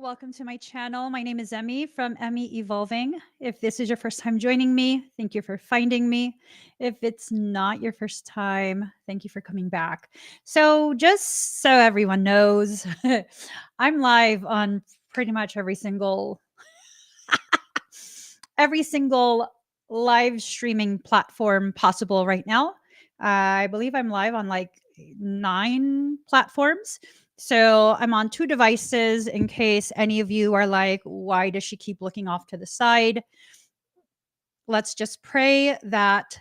Welcome to my channel. My name is Emmy from Emmy Evolving. If this is your first time joining me, thank you for finding me. If it's not your first time, thank you for coming back. So, just so everyone knows, I'm live on pretty much every single live streaming platform possible right now. I believe I'm live on like 9 platforms. So I'm on 2 devices in case any of you are like, why does she keep looking off to the side? Let's just pray that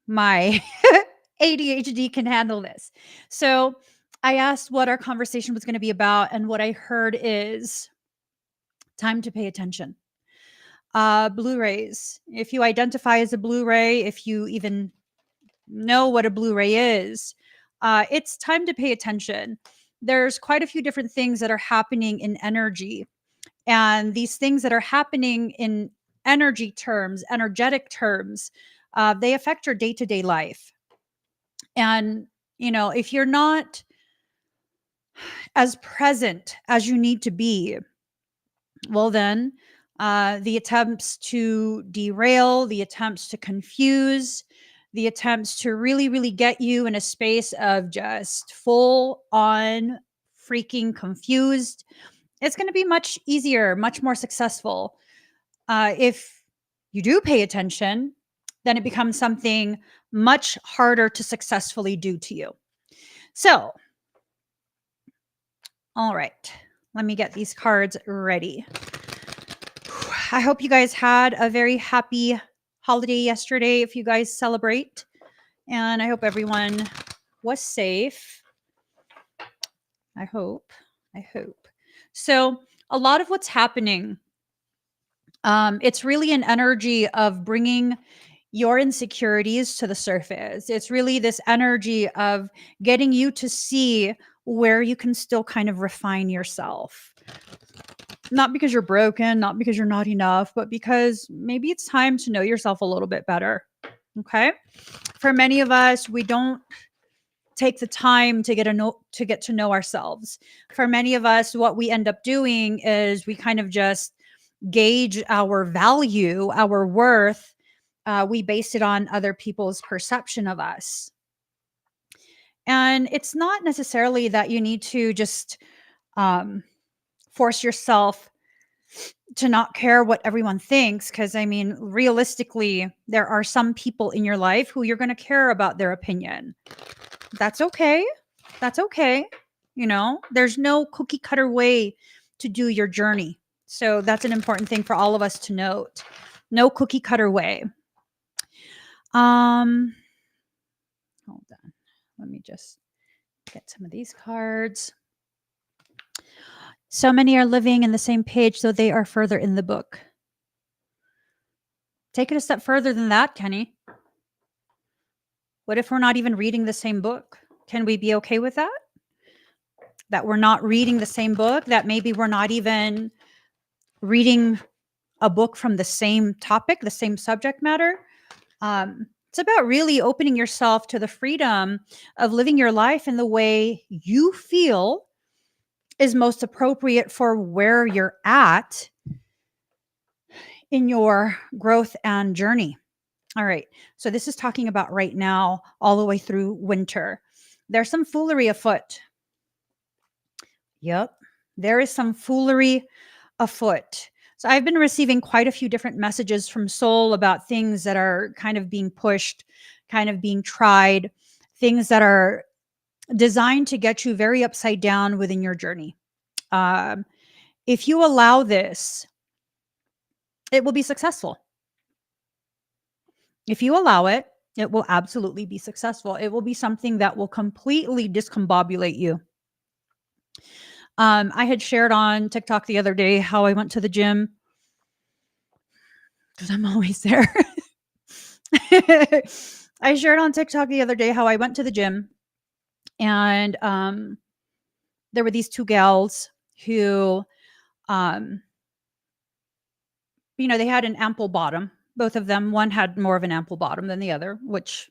my ADHD can handle this. So I asked what our conversation was going to be about, and what I heard is time to pay attention. Blu-rays. If you identify as a Blu-ray, if you even know what a Blu-ray is, it's time to pay attention. There's quite a few different things that are happening in energy. And these things that are happening in energy terms, energetic terms, they affect your day-to-day life. And, if you're not as present as you need to be, well, then the attempts to derail, the attempts to confuse, the attempts to really, really get you in a space of just full on freaking confused, it's going to be much easier, much more successful. If you do pay attention, then it becomes something much harder to successfully do to you. So, all right, let me get these cards ready. I hope you guys had a very happy holiday yesterday if you guys celebrate. And I hope everyone was safe. I hope. So, a lot of what's happening, it's really an energy of bringing your insecurities to the surface. It's really this energy of getting you to see where you can still kind of refine yourself. Not because you're broken, not because you're not enough, but because maybe it's time to know yourself a little bit better. Okay? For many of us, we don't take the time to get to know ourselves. For many of us, what we end up doing is we kind of just gauge our value, our worth. We base it on other people's perception of us. And it's not necessarily that you need to just force yourself to not care what everyone thinks, because I mean, realistically, there are some people in your life who you're going to care about their opinion. That's okay. There's no cookie cutter way to do your journey. So that's an important thing for all of us to note. No cookie cutter way. Hold on. Let me just get some of these cards. So many are living in the same page, so they are further in the book. Take it a step further than that, Kenny. What if we're not even reading the same book? Can we be okay with that? That we're not reading the same book? That maybe we're not even reading a book from the same topic, the same subject matter? It's about really opening yourself to the freedom of living your life in the way you feel is most appropriate for where you're at in your growth and journey. All right. So this is talking about right now, all the way through winter. There's some foolery afoot. Yep. There is some foolery afoot. So I've been receiving quite a few different messages from Soul about things that are kind of being pushed, kind of being tried, things that are designed to get you very upside down within your journey. If you allow this, it will be successful. If you allow it, it will absolutely be successful. It will be something that will completely discombobulate you. I had shared on TikTok the other day how I went to the gym, because I'm always there. I shared on TikTok the other day how I went to the gym, and there were these 2 gals who, they had an ample bottom. Both of them. One had more of an ample bottom than the other, which,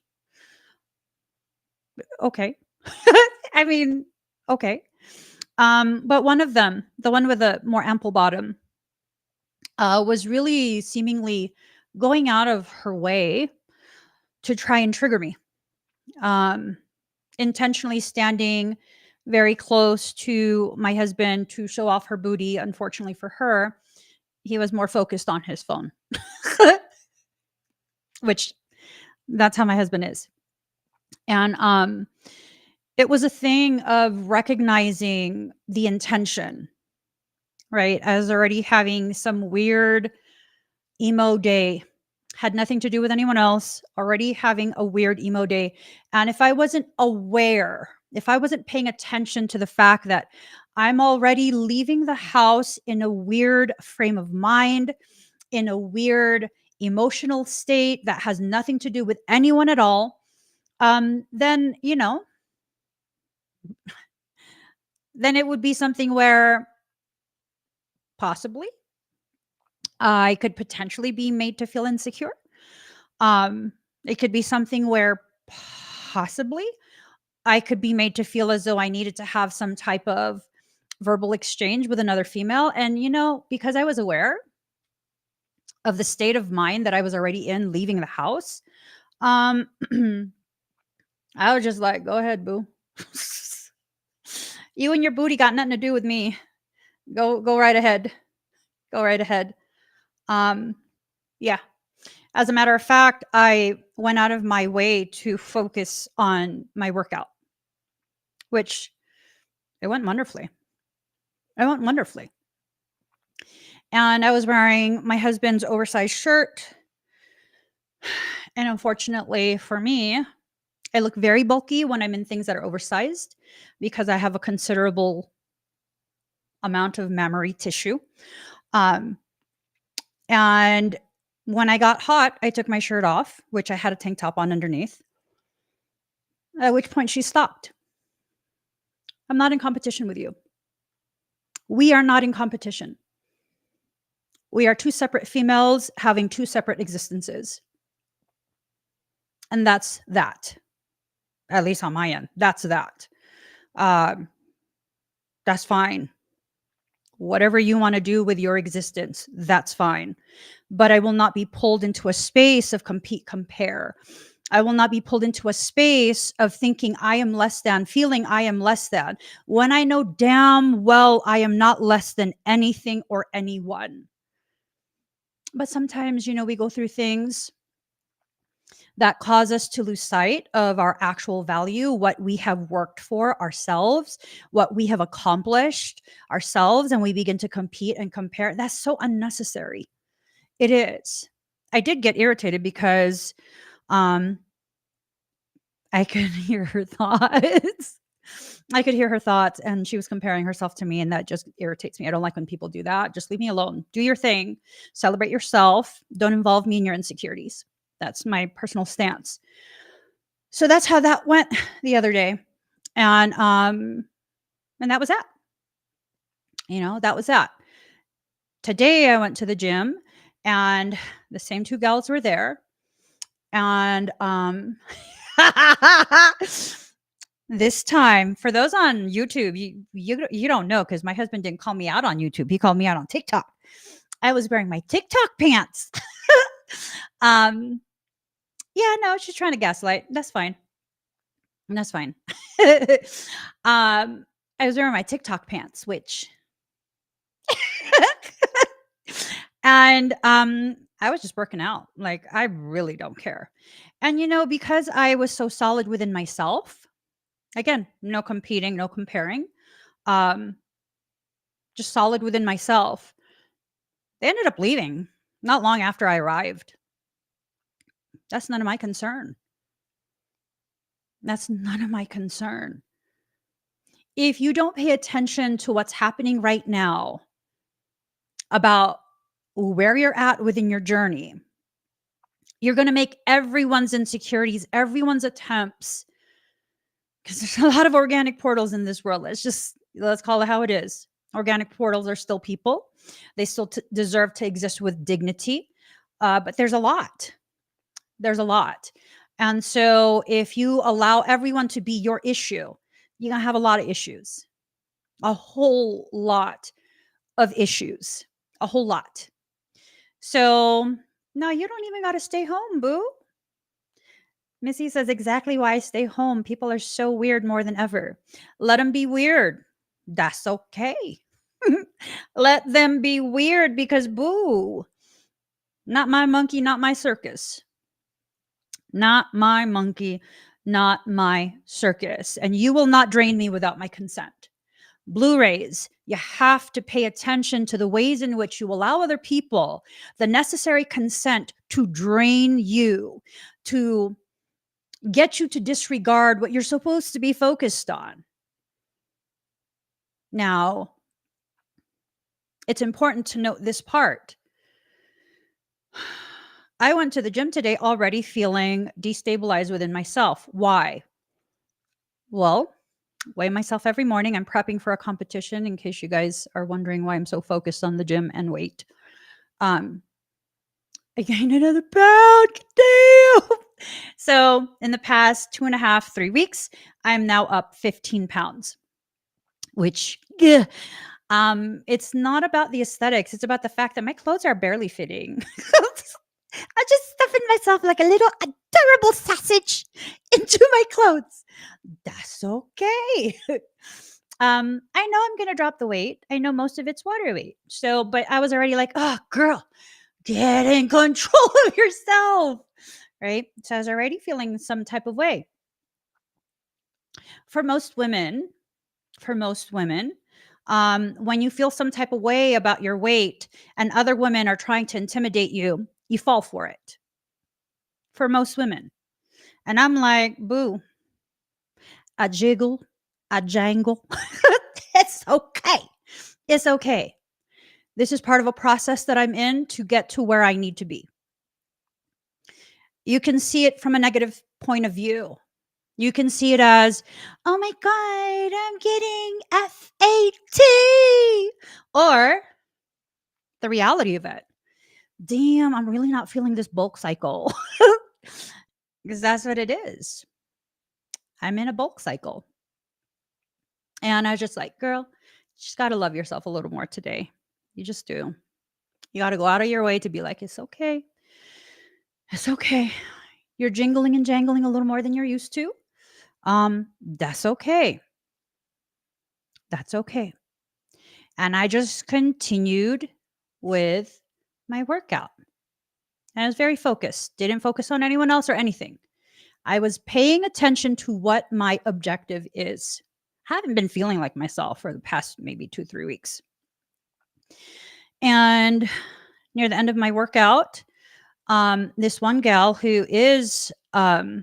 okay. I mean, okay. But one of them, the one with the more ample bottom, was really seemingly going out of her way to try and trigger me. Um, Intentionally standing very close to my husband to show off her booty. Unfortunately for her, he was more focused on his phone, which that's how my husband is. And it was a thing of recognizing the intention, right? As already having some weird emo day, had nothing to do with anyone else, already having a weird emo day. And if I wasn't aware, if I wasn't paying attention to the fact that I'm already leaving the house in a weird frame of mind, in a weird emotional state that has nothing to do with anyone at all, then, then it would be something where possibly I could potentially be made to feel insecure. It could be something where possibly I could be made to feel as though I needed to have some type of verbal exchange with another female. And, because I was aware of the state of mind that I was already in leaving the house, um, I was just like, go ahead, boo. You and your booty got nothing to do with me. Go right ahead. Go right ahead. Yeah. As a matter of fact, I went out of my way to focus on my workout, which it went wonderfully. It went wonderfully. And I was wearing my husband's oversized shirt. And unfortunately for me, I look very bulky when I'm in things that are oversized because I have a considerable amount of mammary tissue. And when I got hot, I took my shirt off, which I had a tank top on underneath, at which point she stopped. I'm not in competition with you. We are not in competition. We are two separate females having two separate existences. And that's that. At least on my end. That's that. That's fine. Whatever you want to do with your existence, that's fine. But I will not be pulled into a space of compete, compare. I will not be pulled into a space of thinking I am less than, feeling I am less than, when I know damn well I am not less than anything or anyone. But sometimes, we go through things that cause us to lose sight of our actual value, what we have worked for ourselves, what we have accomplished ourselves, and we begin to compete and compare. That's so unnecessary. It is. I did get irritated because I could hear her thoughts. I could hear her thoughts, and she was comparing herself to me, and that just irritates me. I don't like when people do that. Just leave me alone. Do your thing. Celebrate yourself. Don't involve me in your insecurities. That's my personal stance. So that's how that went the other day. And that was that. That was that. Today I went to the gym and the same two gals were there. And this time, for those on YouTube, you don't know because my husband didn't call me out on YouTube. He called me out on TikTok. I was wearing my TikTok pants. Yeah, no, she's trying to gaslight. That's fine. That's fine. I was wearing my TikTok pants, which and I was just working out. Like, I really don't care. And because I was so solid within myself, again, no competing, no comparing, just solid within myself, they ended up leaving not long after I arrived. That's none of my concern. That's none of my concern. If you don't pay attention to what's happening right now about where you're at within your journey, you're going to make everyone's insecurities, everyone's attempts, because there's a lot of organic portals in this world. Let's call it how it is. Organic portals are still people. They still deserve to exist with dignity. But there's a lot. There's a lot. And so if you allow everyone to be your issue, you're going to have a lot of issues. a whole lot of issues, a whole lot. So, no, you don't even got to stay home, boo. Missy says exactly why I stay home. People are so weird more than ever. Let them be weird. That's okay. Let them be weird because boo. Not my monkey, not my circus. Not my monkey, not my circus. And you will not drain me without my consent. Blu-rays, you have to pay attention to the ways in which you allow other people the necessary consent to drain you, to get you to disregard what you're supposed to be focused on. Now, it's important to note this part. I went to the gym today already feeling destabilized within myself. Why? Well, weigh myself every morning. I'm prepping for a competition in case you guys are wondering why I'm so focused on the gym and weight. I gained another pound. Damn. So in the past 2.5, 3 weeks, I'm now up 15 pounds, which it's not about the aesthetics. It's about the fact that my clothes are barely fitting. I just stuffing myself like a little adorable sausage into my clothes. That's okay. I know I'm going to drop the weight. I know most of it's water weight. So, but I was already like, oh, girl, get in control of yourself. Right. So I was already feeling some type of way. For most women, when you feel some type of way about your weight and other women are trying to intimidate you, you fall for it. For most women. And I'm like, boo, I jiggle, I jangle. It's okay. It's okay. This is part of a process that I'm in to get to where I need to be. You can see it from a negative point of view. You can see it as, oh my God, I'm getting FAT. Or the reality of it. Damn, I'm really not feeling this bulk cycle. Because that's what it is. I'm in a bulk cycle. And I was just like, girl, you just got to love yourself a little more today. You just do. You got to go out of your way to be like, it's okay. It's okay. You're jingling and jangling a little more than you're used to. That's okay. That's okay. And I just continued with my workout. And I was very focused. Didn't focus on anyone else or anything. I was paying attention to what my objective is. Haven't been feeling like myself for the past maybe 2-3 weeks. And near the end of my workout, this one gal who is, I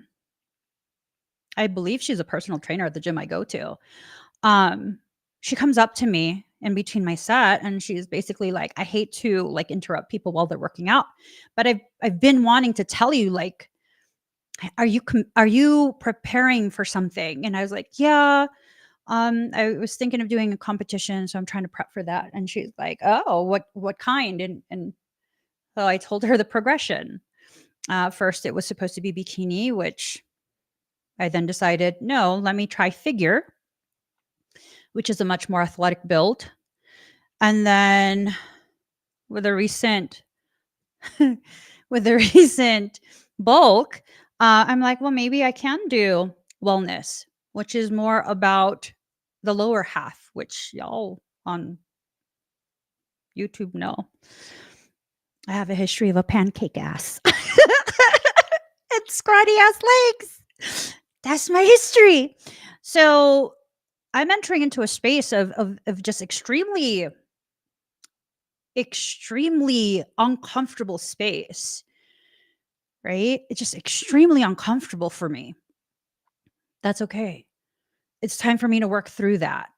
believe she's a personal trainer at the gym I go to. She comes up to me in between my set and she's basically like, I hate to like interrupt people while they're working out, but I've been wanting to tell you, like, are you preparing for something? And I was like, yeah. I was thinking of doing a competition, so I'm trying to prep for that. And she's like, oh, what kind? And so I told her the progression. First, it was supposed to be bikini, which I then decided, no, let me try figure, which is a much more athletic build. And then with a recent bulk, I'm like, well, maybe I can do wellness, which is more about the lower half, which y'all on YouTube know. I have a history of a pancake ass and scrawny ass legs. That's my history. So I'm entering into a space of just extremely uncomfortable space, right? It's just extremely uncomfortable for me. That's okay. It's time for me to work through that.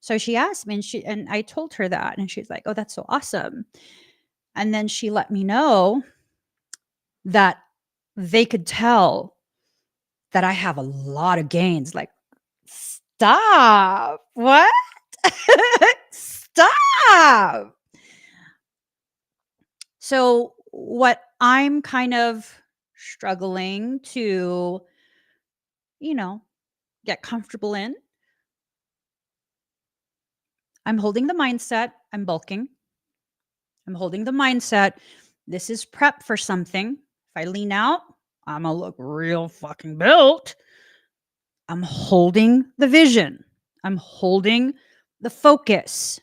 So she asked me and I told her that and she's like, oh, that's so awesome. And then she let me know that they could tell that I have a lot of gains. Like, stop. What? Stop. So what I'm kind of struggling to, get comfortable in I'm holding the mindset. I'm bulking. I'm holding the mindset. This is prep for something. If I lean out, I'm going to look real fucking built. I'm holding the vision. I'm holding the focus.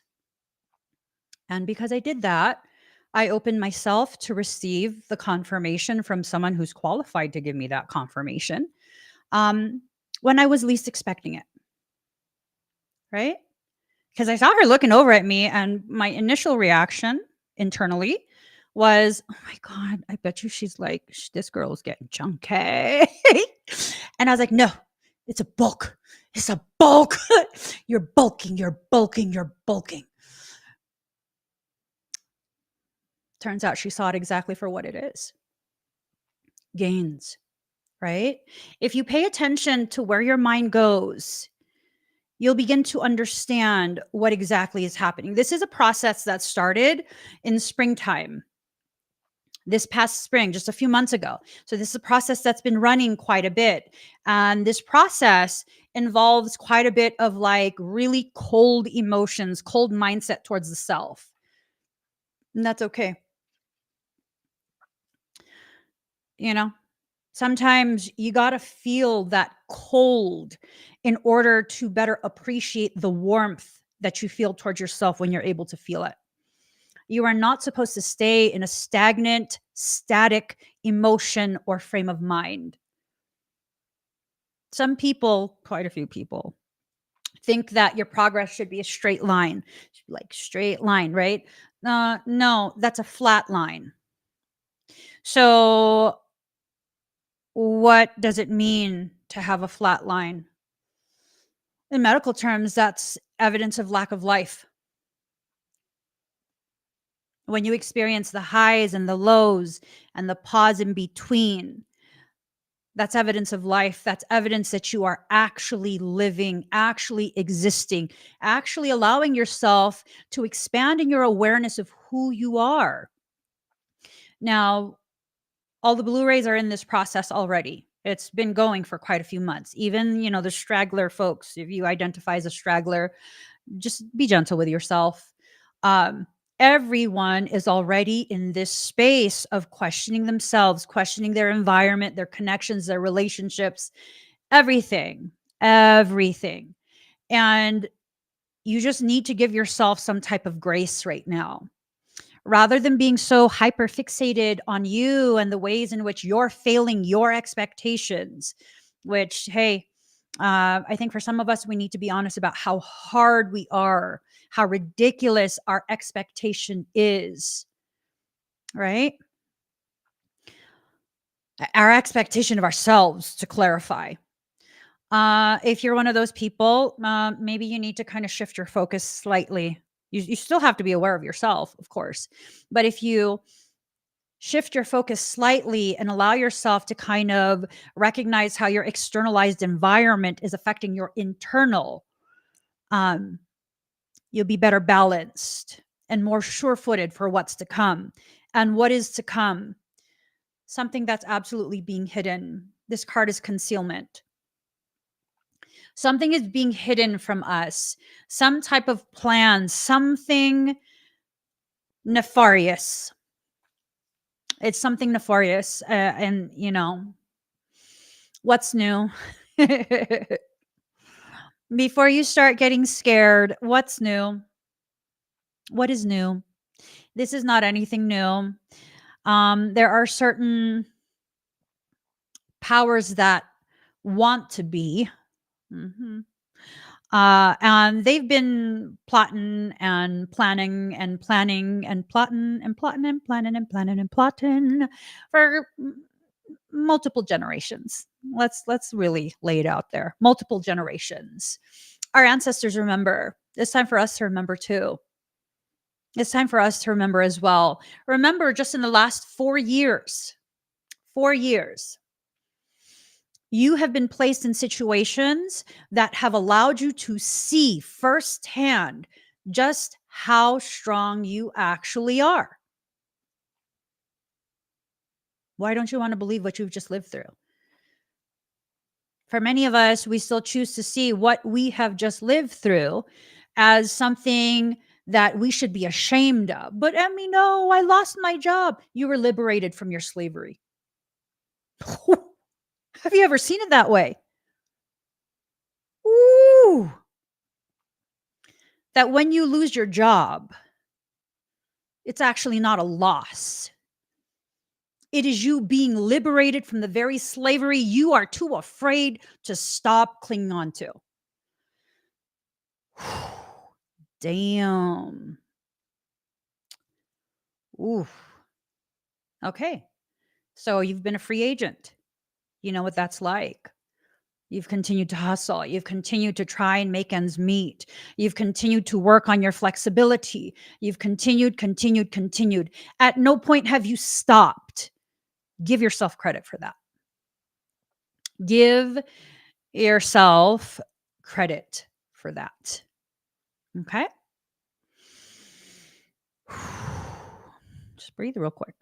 And because I did that, I opened myself to receive the confirmation from someone who's qualified to give me that confirmation um, when I was least expecting it. Right? Because I saw her looking over at me, and my initial reaction internally was, "Oh my god, I bet you she's like, this girl's getting chunky." And I was like, "No, it's a bulk. It's a bulk. You're bulking. You're bulking. You're bulking." Turns out she saw it exactly for what it is. Gains, right? If you pay attention to where your mind goes, you'll begin to understand what exactly is happening. This is a process that started in springtime, this past spring, just a few months ago. So this is a process that's been running quite a bit. And this process involves quite a bit of like really cold emotions, cold mindset towards the self. And that's okay. You know, sometimes you got to feel that cold in order to better appreciate the warmth that you feel towards yourself when you're able to feel it. You are not supposed to stay in a stagnant, static emotion or frame of mind. Some people, quite a few people, think that your progress should be a straight line. It should be like straight line, right? No, that's a flat line. So, what does it mean to have a flat line? In medical terms, that's evidence of lack of life. When you experience the highs and the lows and the pause in between, that's evidence of life. That's evidence that you are actually living, actually existing, actually allowing yourself to expand in your awareness of who you are. Now, all the Blu-rays are in this process already. It's been going for quite a few months. Even, the straggler folks, if you identify as a straggler, just be gentle with yourself. Um, Everyone is already in this space of questioning themselves, questioning their environment, their connections, their relationships, everything, everything. And you just need to give yourself some type of grace right now. Rather than being so hyper fixated on you and the ways in which you're failing your expectations, which, hey, I think for some of us, we need to be honest about how hard we are, how ridiculous our expectation is, right? Our expectation of ourselves, to clarify. If you're one of those people, maybe you need to kind of shift your focus slightly. You still have to be aware of yourself, of course. But if you shift your focus slightly and allow yourself to kind of recognize how your externalized environment is affecting your internal, um, you'll be better balanced and more sure-footed for what's to come. And what is to come? Something that's absolutely being hidden. This card is concealment. Something is being hidden from us. Some type of plan, something nefarious. It's something nefarious. And, what's new? Before you start getting scared, what's new? What is new? This is not anything new. There are certain powers that want to be. Mhm. And they've been plotting and planning and planning and plotting and plotting and planning and planning and plotting for multiple generations. Let's really lay it out there. Multiple generations. Our ancestors remember. It's time for us to remember too. It's time for us to remember as well. Remember, just in the last 4 years, 4 years, you have been placed in situations that have allowed you to see firsthand just how strong you actually are. Why don't you want to believe what you've just lived through? For many of us, we still choose to see what we have just lived through as something that we should be ashamed of. But Emmy, no, I lost my job. You were liberated from your slavery. Have you ever seen it that way? Ooh. That when you lose your job, it's actually not a loss. It is you being liberated from the very slavery you are too afraid to stop clinging on to. Damn. Oof. Okay. So you've been a free agent. You know what that's like. You've continued to hustle. You've continued to try and make ends meet. You've continued to work on your flexibility. You've continued. At no point have you stopped. Give yourself credit for that. Give yourself credit for that. Okay? Just breathe real quick.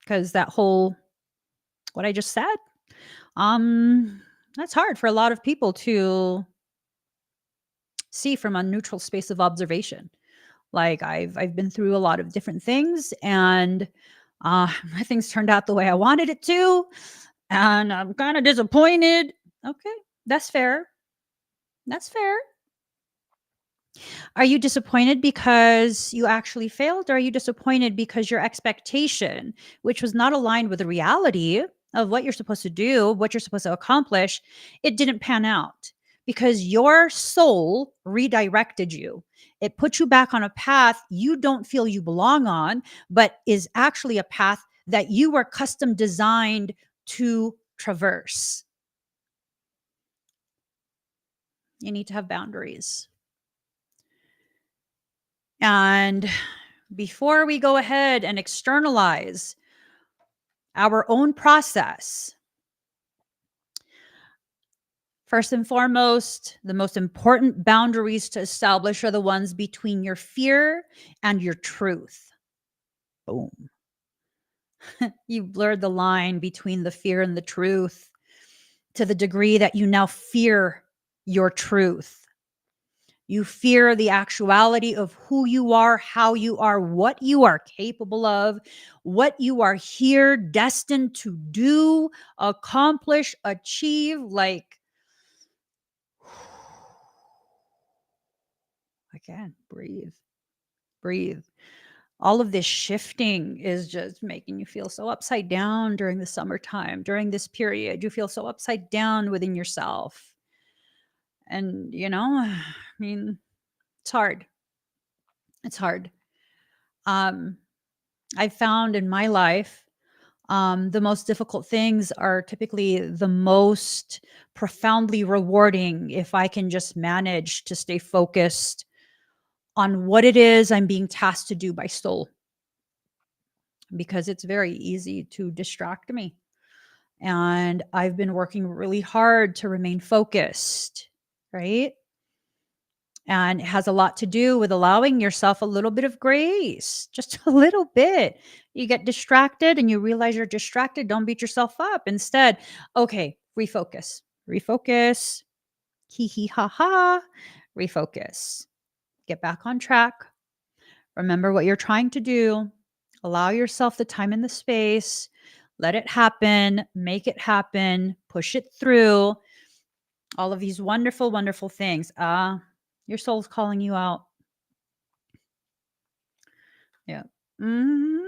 Because that whole, what I just said, that's hard for a lot of people to see from a neutral space of observation. Like I've been through a lot of different things, and nothing's turned out the way I wanted it to, and I'm kind of disappointed. Okay, that's fair. That's fair. Are you disappointed because you actually failed, or are you disappointed because your expectation, which was not aligned with the reality of what you're supposed to do, what you're supposed to accomplish, it didn't pan out because your soul redirected you? It put you back on a path you don't feel you belong on, but is actually a path that you were custom designed to traverse. You need to have boundaries. And before we go ahead and externalize our own process, first and foremost, the most important boundaries to establish are the ones between your fear and your truth. Boom. You blurred the line between the fear and the truth to the degree that you now fear your truth. You fear the actuality of who you are, how you are, what you are capable of, what you are here destined to do, accomplish, achieve. Like, again, breathe. All of this shifting is just making you feel so upside down during the summertime, during this period. You feel so upside down within yourself. And, I mean, it's hard. It's hard. I've found in my life, the most difficult things are typically the most profoundly rewarding if I can just manage to stay focused on what it is I'm being tasked to do by soul, because it's very easy to distract me. And I've been working really hard to remain focused, right? And it has a lot to do with allowing yourself a little bit of grace, just a little bit. You get distracted and you realize you're distracted. Don't beat yourself up. Instead, okay, refocus, hee hee ha ha, refocus, get back on track. Remember what you're trying to do. Allow yourself the time and the space. Let it happen, make it happen, push it through. All of these wonderful, wonderful things. Your soul's calling you out. Yeah. hmm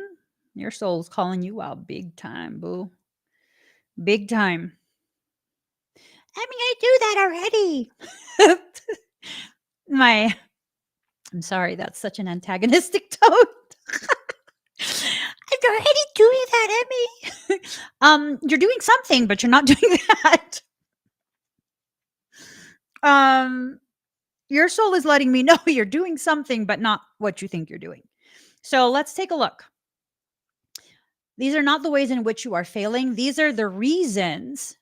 Your soul's calling you out big time, boo. Big time. I mean, I do that already. I'm sorry, that's such an antagonistic tone. I'm already doing that, Emmy. You're doing something, but you're not doing that. Your soul is letting me know you're doing something, but not what you think you're doing. So let's take a look. These are not the ways in which you are failing. These are the reasons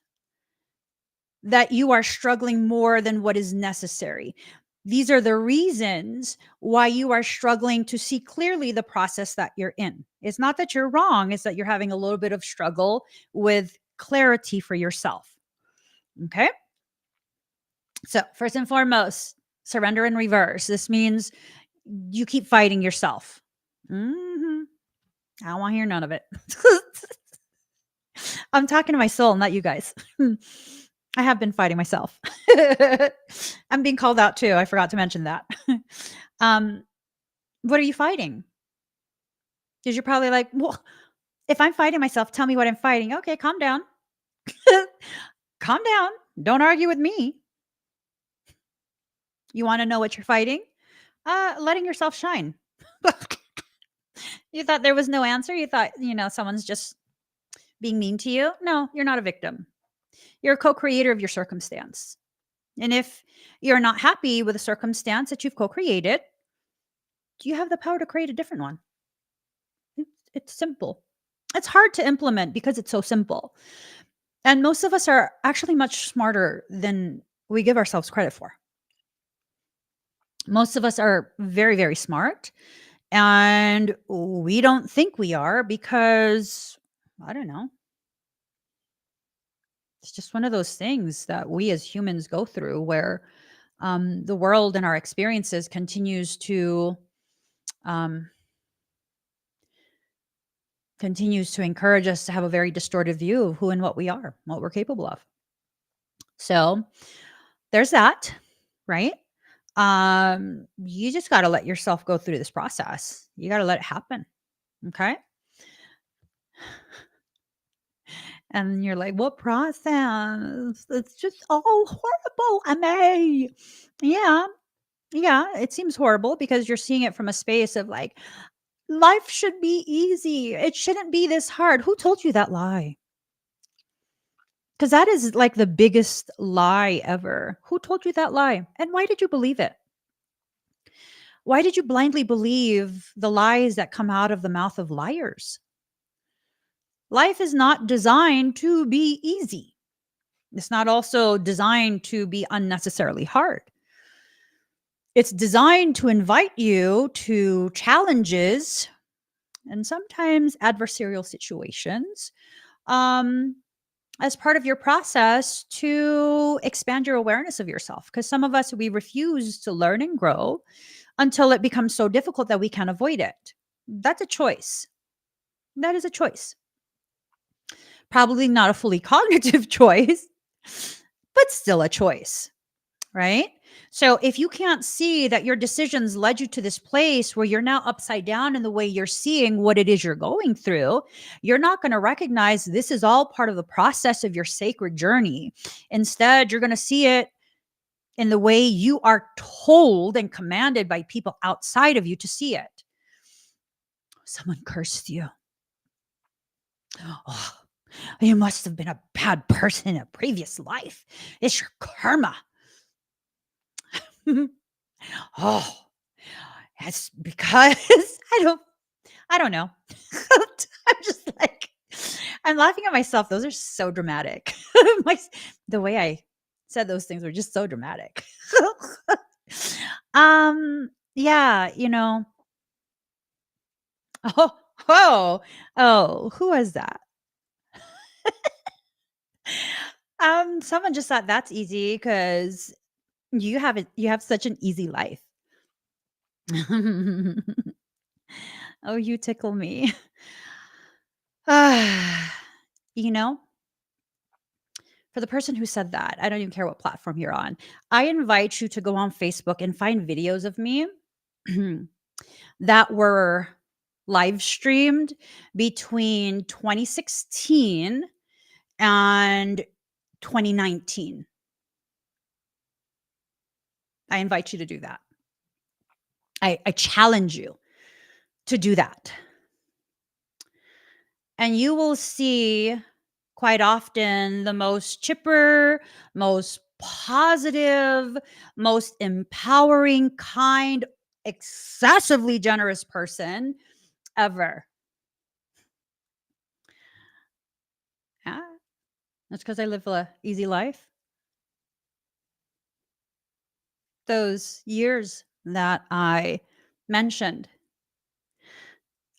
that you are struggling more than what is necessary. These are the reasons why you are struggling to see clearly the process that you're in. It's not that you're wrong, it's that you're having a little bit of struggle with clarity for yourself. Okay? So, first and foremost, Surrender in reverse. This means you keep fighting yourself. Mhm. I don't want to hear none of it. I'm talking to my soul, not you guys. I have been fighting myself. I'm being called out too. I forgot to mention that. um, what are you fighting? Because you're probably like, well, if I'm fighting myself, tell me what I'm fighting. Okay, calm down. Calm down. Don't argue with me. You want to know what you're fighting? Letting yourself shine. You thought there was no answer? You thought, someone's just being mean to you? No, you're not a victim. You're a co-creator of your circumstance. And if you're not happy with a circumstance that you've co-created, you have the power to create a different one. It's simple. It's hard to implement because it's so simple. And most of us are actually much smarter than we give ourselves credit for. Most of us are very, very smart. And we don't think we are because, I don't know, it's just one of those things that we as humans go through where the world and our experiences um, continues to encourage us to have a very distorted view of who and what we are, what we're capable of. So there's that, right? You just got to let yourself go through this process. You got to let it happen. Okay. And you're like, what process? It's just all horrible. Yeah. Yeah. It seems horrible because you're seeing it from a space of like, life should be easy. It shouldn't be this hard. Who told you that lie? Because that is like the biggest lie ever. Who told you that lie? And why did you believe it? Why did you blindly believe the lies that come out of the mouth of liars? Life is not designed to be easy. It's not also designed to be unnecessarily hard. It's designed to invite you to challenges and sometimes adversarial situations um, as part of your process to expand your awareness of yourself. Because some of us, we refuse to learn and grow until it becomes so difficult that we can't avoid it. That's a choice. That is a choice. Probably not a fully cognitive choice, but still a choice, right? So if you can't see that your decisions led you to this place where you're now upside down in the way you're seeing what it is you're going through, you're not going to recognize this is all part of the process of your sacred journey. Instead, you're going to see it in the way you are told and commanded by people outside of you to see it. Someone cursed you. Oh, you must have been a bad person in a previous life. It's your karma. Oh, that's because I don't know. I'm just like, I'm laughing at myself. Those are so dramatic. The way I said those things were just so dramatic. Yeah, oh, who was that? Someone just thought that's easy because you have such an easy life. Oh, you tickle me. You know, for the person who said that, I don't even care what platform you're on. I invite you to go on Facebook and find videos of me that were live streamed between 2016 and 2019. I invite you to do that. I challenge you to do that. And you will see quite often the most chipper, most positive, most empowering, kind, excessively generous person ever. Yeah, that's because I live a easy life. Those years that I mentioned,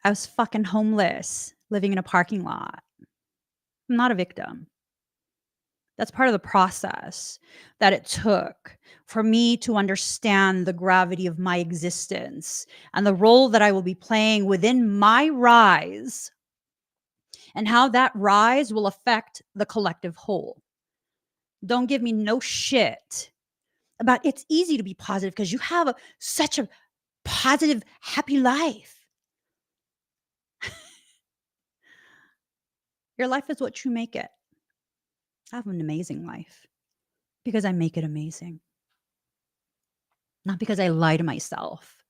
I was fucking homeless, living in a parking lot. I'm not a victim. That's part of the process that it took for me to understand the gravity of my existence and the role that I will be playing within my rise and how that rise will affect the collective whole. Don't give me no shit about it's easy to be positive because you have such a positive, happy life. Your life is what you make it. I have an amazing life because I make it amazing, not because I lie to myself,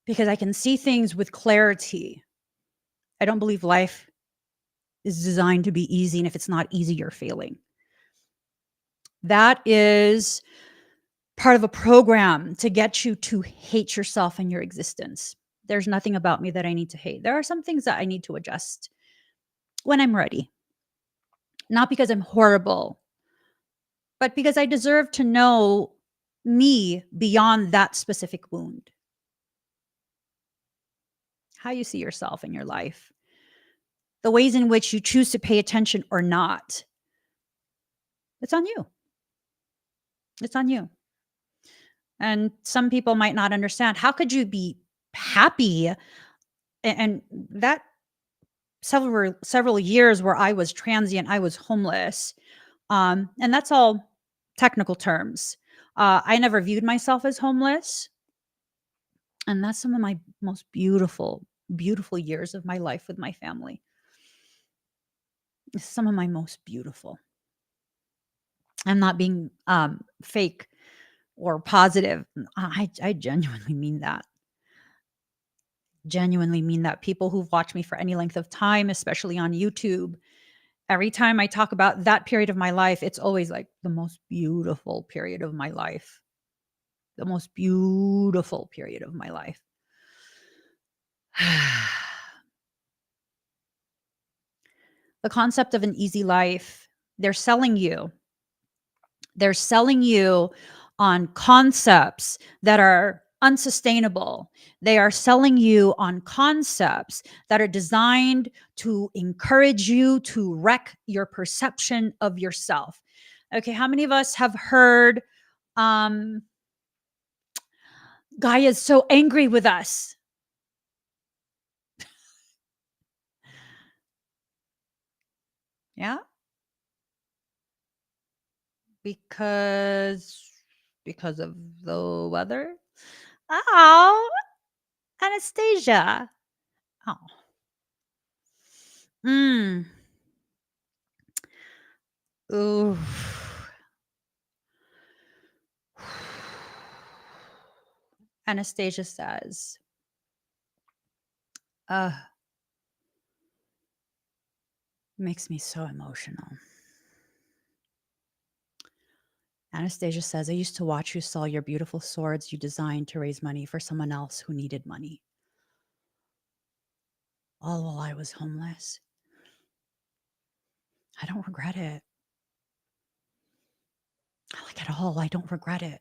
because I can see things with clarity. I don't believe life is designed to be easy. And if it's not easy, you're failing. That is part of a program to get you to hate yourself and your existence. There's nothing about me that I need to hate. There are some things that I need to adjust when I'm ready. Not because I'm horrible, but because I deserve to know me beyond that specific wound. How you see yourself in your life, the ways in which you choose to pay attention or not. It's on you. It's on you. And some people might not understand. How could you be happy? And that several years where I was transient, I was homeless. And that's all technical terms. I never viewed myself as homeless. And that's some of my most beautiful, beautiful years of my life with my family. Some of my most beautiful. I'm not being fake or positive. I genuinely mean that. Genuinely mean that. People who've watched me for any length of time, especially on YouTube, every time I talk about that period of my life, it's always like the most beautiful period of my life. The most beautiful period of my life. The concept of an easy life, they're selling you. They're selling you on concepts that are unsustainable. They are selling you on concepts that are designed to encourage you to wreck your perception of yourself. Okay, how many of us have heard Guy is so angry with us? Yeah, because of the weather. Oh, Anastasia. Oh. Mm. Ooh. Anastasia says, makes me so emotional. Anastasia says, I used to watch you sell your beautiful swords you designed to raise money for someone else who needed money. All while I was homeless. I don't regret it. Like at all, I don't regret it.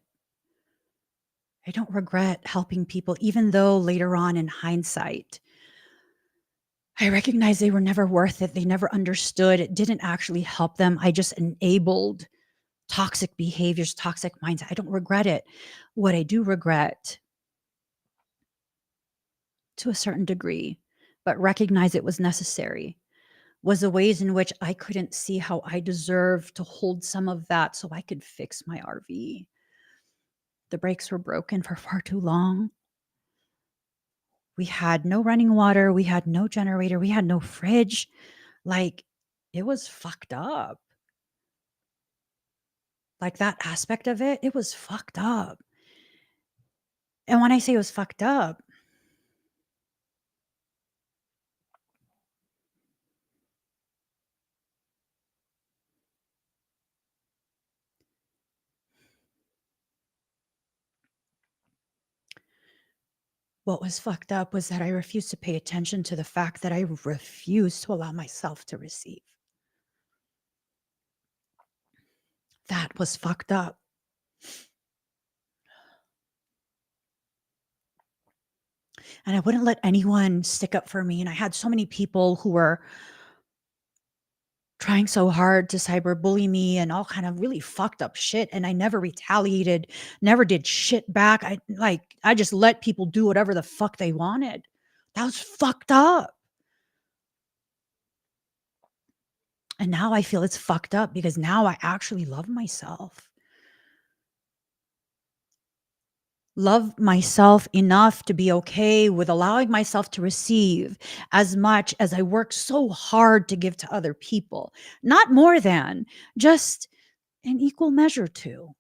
I don't regret helping people, even though later on in hindsight, I recognize they were never worth it. They never understood. It didn't actually help them. I just enabled toxic behaviors, toxic minds. I don't regret it. What I do regret, to a certain degree, but recognize it was necessary, was the ways in which I couldn't see how I deserved to hold some of that so I could fix my RV. The brakes were broken for far too long. We had no running water. We had no generator. We had no fridge. Like, it was fucked up. Like, that aspect of it, it was fucked up. And when I say it was fucked up, what was fucked up was that I refused to pay attention to the fact that I refused to allow myself to receive. That was fucked up. And I wouldn't let anyone stick up for me. And I had so many people who were trying so hard to cyberbully me and all kind of really fucked up shit. And I never retaliated, never did shit back. I just let people do whatever the fuck they wanted. That was fucked up. And now I feel it's fucked up because now I actually love myself. Love myself enough to be okay with allowing myself to receive as much as I work so hard to give to other people. Not more than, just in equal measure to.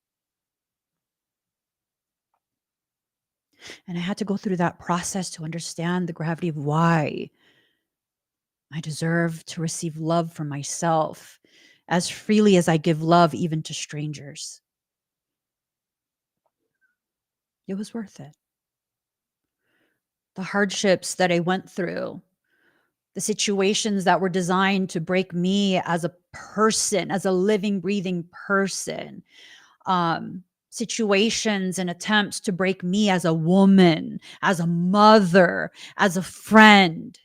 And I had to go through that process to understand the gravity of why I deserve to receive love from myself as freely as I give love even to strangers. It was worth it. The hardships that I went through, the situations that were designed to break me as a person, as a living, breathing person, situations and attempts to break me as a woman, as a mother, as a friend,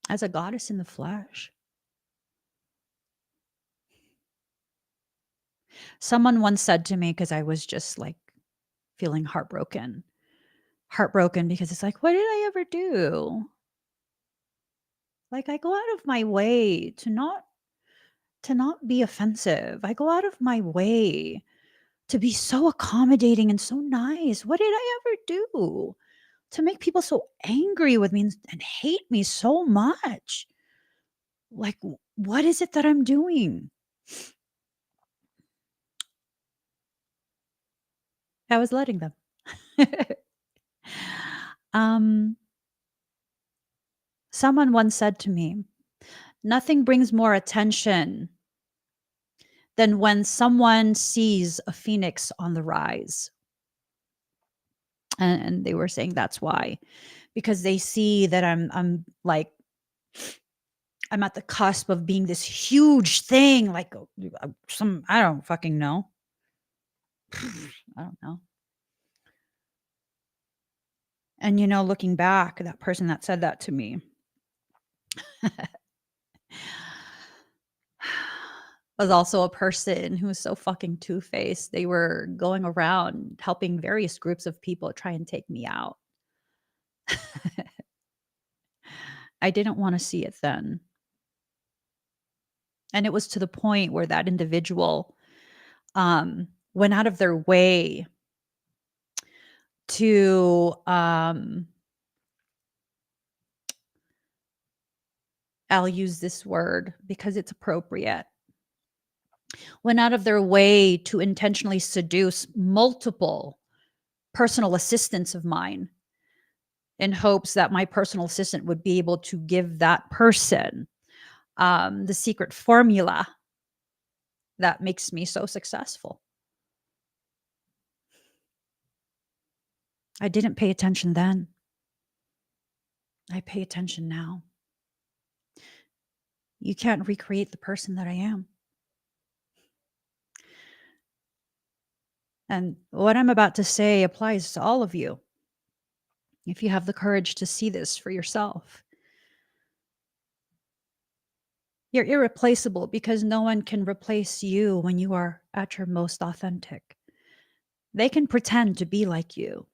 as a goddess in the flesh. Someone once said to me, because I was just like feeling heartbroken because it's like, what did I ever do? Like, I go out of my way to not be offensive. I go out of my way to be so accommodating and so nice. What did I ever do to make people so angry with me and hate me so much? Like, what is it that I'm doing? I was letting them. um, Someone once said to me, nothing brings more attention than when someone sees a phoenix on the rise. And they were saying that's why, because they see that I'm like, I'm at the cusp of being this huge thing, like some, I don't fucking know. I don't know. And looking back, that person that said that to me was also a person who was so fucking two-faced. They were going around helping various groups of people try and take me out. I didn't want to see it then. And it was to the point where that individual went out of their way to I'll use this word because it's appropriate. Went out of their way to intentionally seduce multiple personal assistants of mine in hopes that my personal assistant would be able to give that person the secret formula that makes me so successful. I didn't pay attention then. I pay attention now. You can't recreate the person that I am. And what I'm about to say applies to all of you. If you have the courage to see this for yourself, you're irreplaceable because no one can replace you when you are at your most authentic. They can pretend to be like you,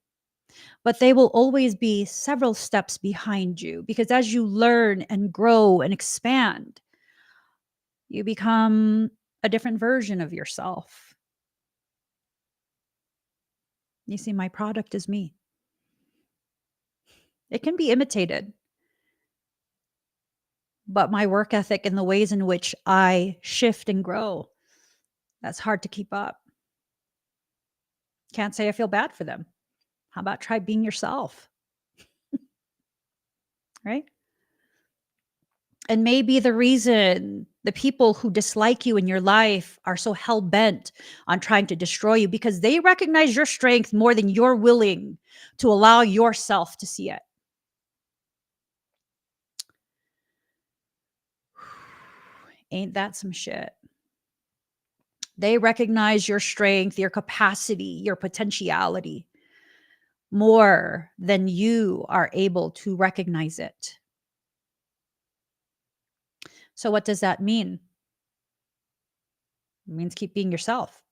but they will always be several steps behind you because as you learn and grow and expand, you become a different version of yourself. You see, my product is me. It can be imitated, but my work ethic and the ways in which I shift and grow, that's hard to keep up. Can't say I feel bad for them. How about try being yourself? Right? And maybe the reason the people who dislike you in your life are so hell bent on trying to destroy you because they recognize your strength more than you're willing to allow yourself to see it. Ain't that some shit? They recognize your strength, your capacity, your potentiality more than you are able to recognize it. So what does that mean? It means keep being yourself.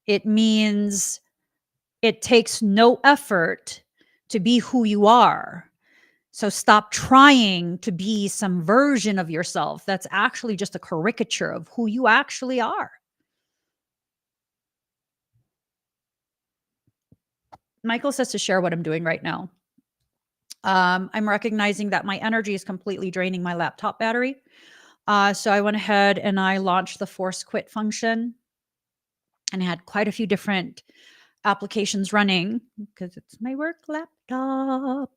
It means it takes no effort to be who you are. So stop trying to be some version of yourself that's actually just a caricature of who you actually are. Michael says to share what I'm doing right now. I'm recognizing that my energy is completely draining my laptop battery. So I went ahead and I launched the force quit function, and I had quite a few different applications running because it's my work laptop.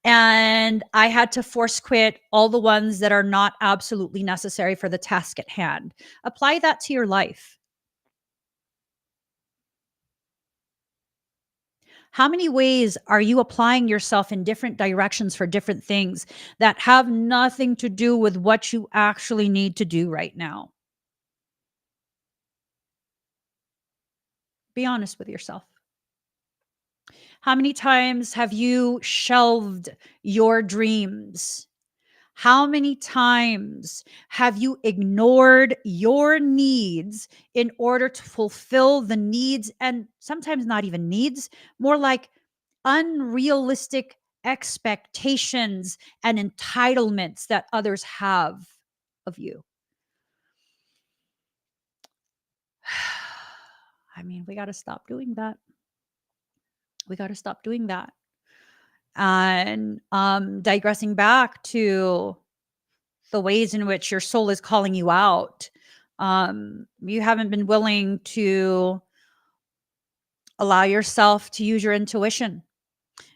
And I had to force quit all the ones that are not absolutely necessary for the task at hand. Apply that to your life. How many ways are you applying yourself in different directions for different things that have nothing to do with what you actually need to do right now? Be honest with yourself. How many times have you shelved your dreams? How many times have you ignored your needs in order to fulfill the needs, and sometimes not even needs, more like unrealistic expectations and entitlements that others have of you? I mean, we got to stop doing that. We got to stop doing that. And digressing back to the ways in which your soul is calling you out, you haven't been willing to allow yourself to use your intuition.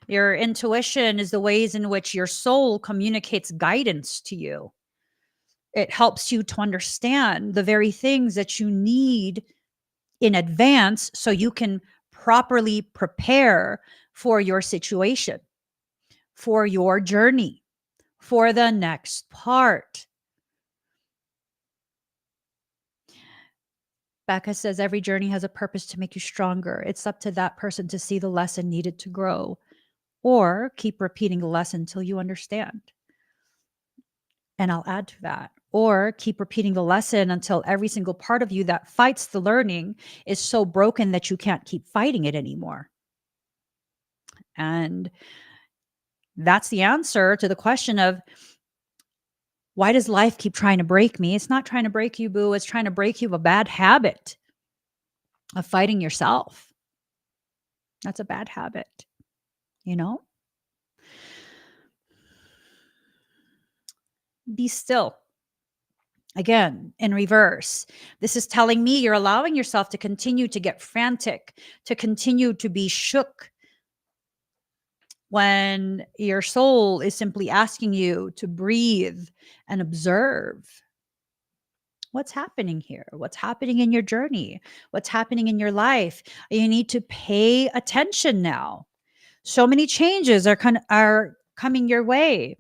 Your intuition is the ways in which your soul communicates guidance to you. It helps you to understand the very things that you need in advance so you can properly prepare for your situation, for your journey, for the next part. Becca says every journey has a purpose to make you stronger. It's up to that person to see the lesson needed to grow, or keep repeating the lesson until you understand. And I'll add to that, or keep repeating the lesson until every single part of you that fights the learning is so broken that you can't keep fighting it anymore. And that's the answer to the question of, why does life keep trying to break me? It's not trying to break you, boo. It's trying to break you of a bad habit of fighting yourself. That's a bad habit, you know? Be still. Again, in reverse. This is telling me you're allowing yourself to continue to get frantic, to continue to be shook, when your soul is simply asking you to breathe and observe what's happening here, what's happening in your journey, what's happening in your life. You need to pay attention now. So many changes are coming your way.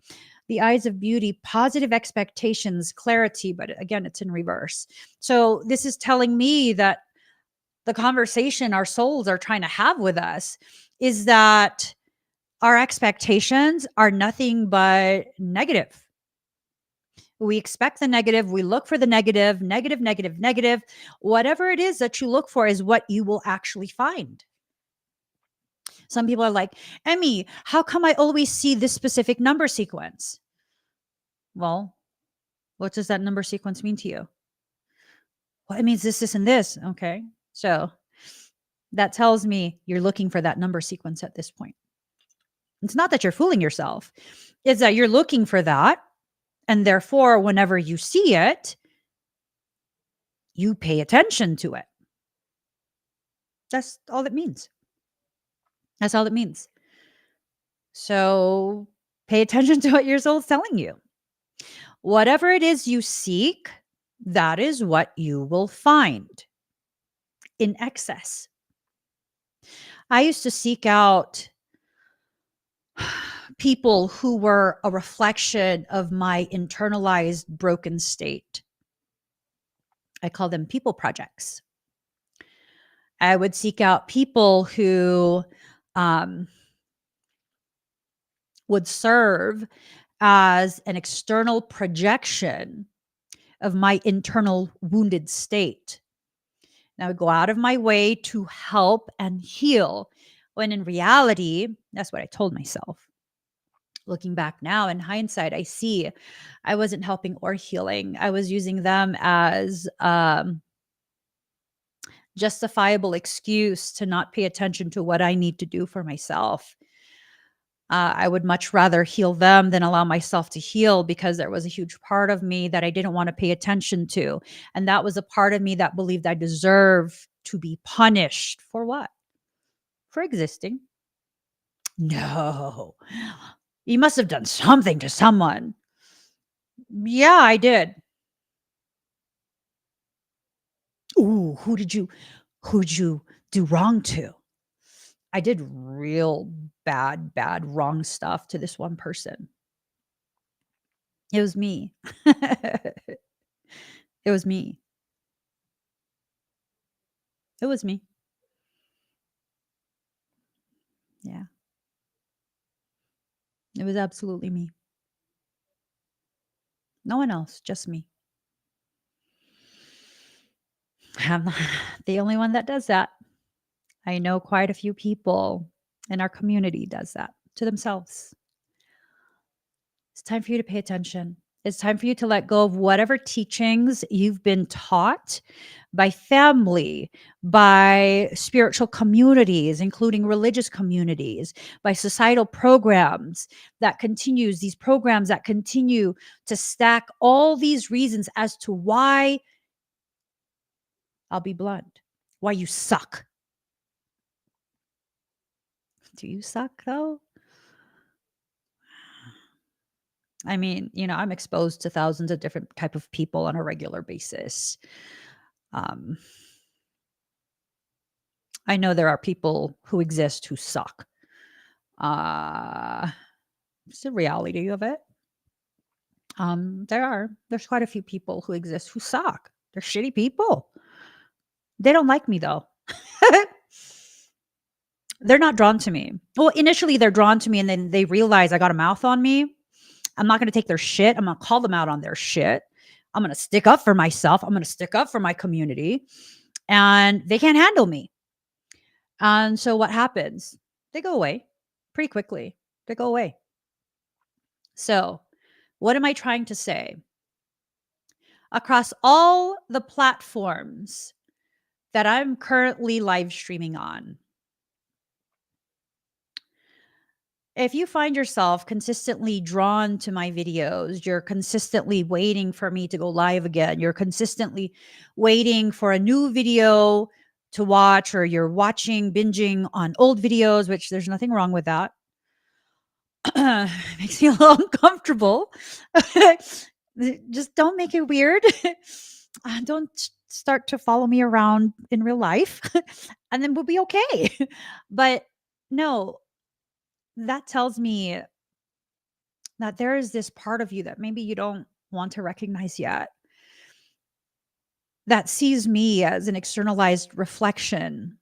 The eyes of beauty, positive expectations, clarity, but again, it's in reverse. So this is telling me that the conversation our souls are trying to have with us is that our expectations are nothing but negative. We expect the negative. We look for the negative, negative, negative, negative. Whatever it is that you look for is what you will actually find. Some people are like, Emmy, how come I always see this specific number sequence? Well, what does that number sequence mean to you? Well, it means this, this, and this. Okay. So that tells me you're looking for that number sequence at this point. It's not that you're fooling yourself, it's that you're looking for that. And therefore, whenever you see it, you pay attention to it. That's all it means. That's all it means. So pay attention to what your soul's telling you. Whatever it is you seek, that is what you will find in excess. I used to seek out people who were a reflection of my internalized broken state. I call them people projects. I would seek out people who would serve as an external projection of my internal wounded state. And I would go out of my way to help and heal, when in reality, that's what I told myself. Looking back now in hindsight, I see I wasn't helping or healing. I was using them as justifiable excuse to not pay attention to what I need to do for myself. I would much rather heal them than allow myself to heal, because there was a huge part of me that I didn't want to pay attention to. And that was a part of me that believed I deserve to be punished for what? For existing. No, you must have done something to someone. Yeah, I did. Ooh, who'd you do wrong to? I did real bad, wrong stuff to this one person. It was me. It was me. It was me. Yeah, it was absolutely me. No one else, just me. I'm the only one that does that. I know quite a few people in our community does that to themselves. It's time for you to pay attention. It's time for you to let go of whatever teachings you've been taught by family, by spiritual communities, including religious communities, by societal programs these programs that continue to stack all these reasons as to why, I'll be blunt, why you suck. Do you suck though? I mean, I'm exposed to thousands of different type of people on a regular basis. Um, I know there are people who exist who suck. Uh, it's the reality of it. There's quite a few people who exist who suck. They're shitty people. They don't like me though. They're not drawn to me. Well, initially they're drawn to me, and then they realize I got a mouth on me. I'm not going to take their shit. I'm going to call them out on their shit. I'm going to stick up for myself. I'm going to stick up for my community, and they can't handle me. And so what happens? They go away pretty quickly. They go away. So, what am I trying to say? Across all the platforms that I'm currently live streaming on, if you find yourself consistently drawn to my videos, you're consistently waiting for me to go live again, you're consistently waiting for a new video to watch, or you're binging on old videos, which there's nothing wrong with that. Makes me a little uncomfortable. Just don't make it weird. Don't start to follow me around in real life, and then we'll be okay. But no, that tells me that there is this part of you that maybe you don't want to recognize yet, that sees me as an externalized reflection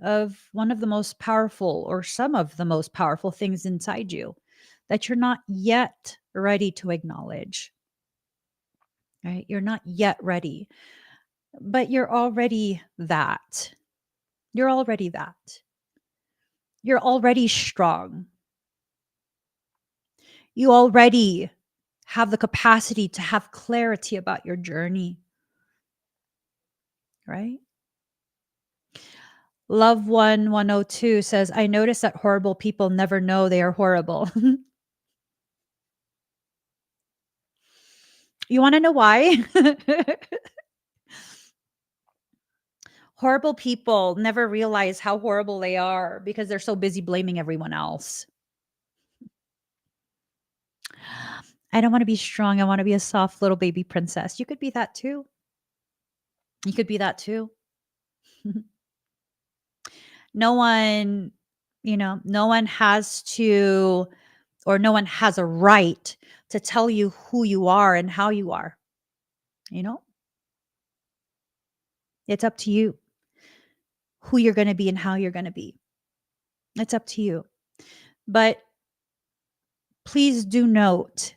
of one of the most powerful, or some of the most powerful things inside you that you're not yet ready to acknowledge. Right? You're not yet ready, but you're already that. You're already that. You're already strong. You already have the capacity to have clarity about your journey. Right? Love 102 says, I notice that horrible people never know they are horrible. You want to know why? Horrible people never realize how horrible they are because they're so busy blaming everyone else. I don't want to be strong. I want to be a soft little baby princess. You could be that too. You could be that too. No one, no one has to, or no one has a right to tell you who you are and how you are. It's up to you who you're going to be and how you're going to be. It's up to you. But please do note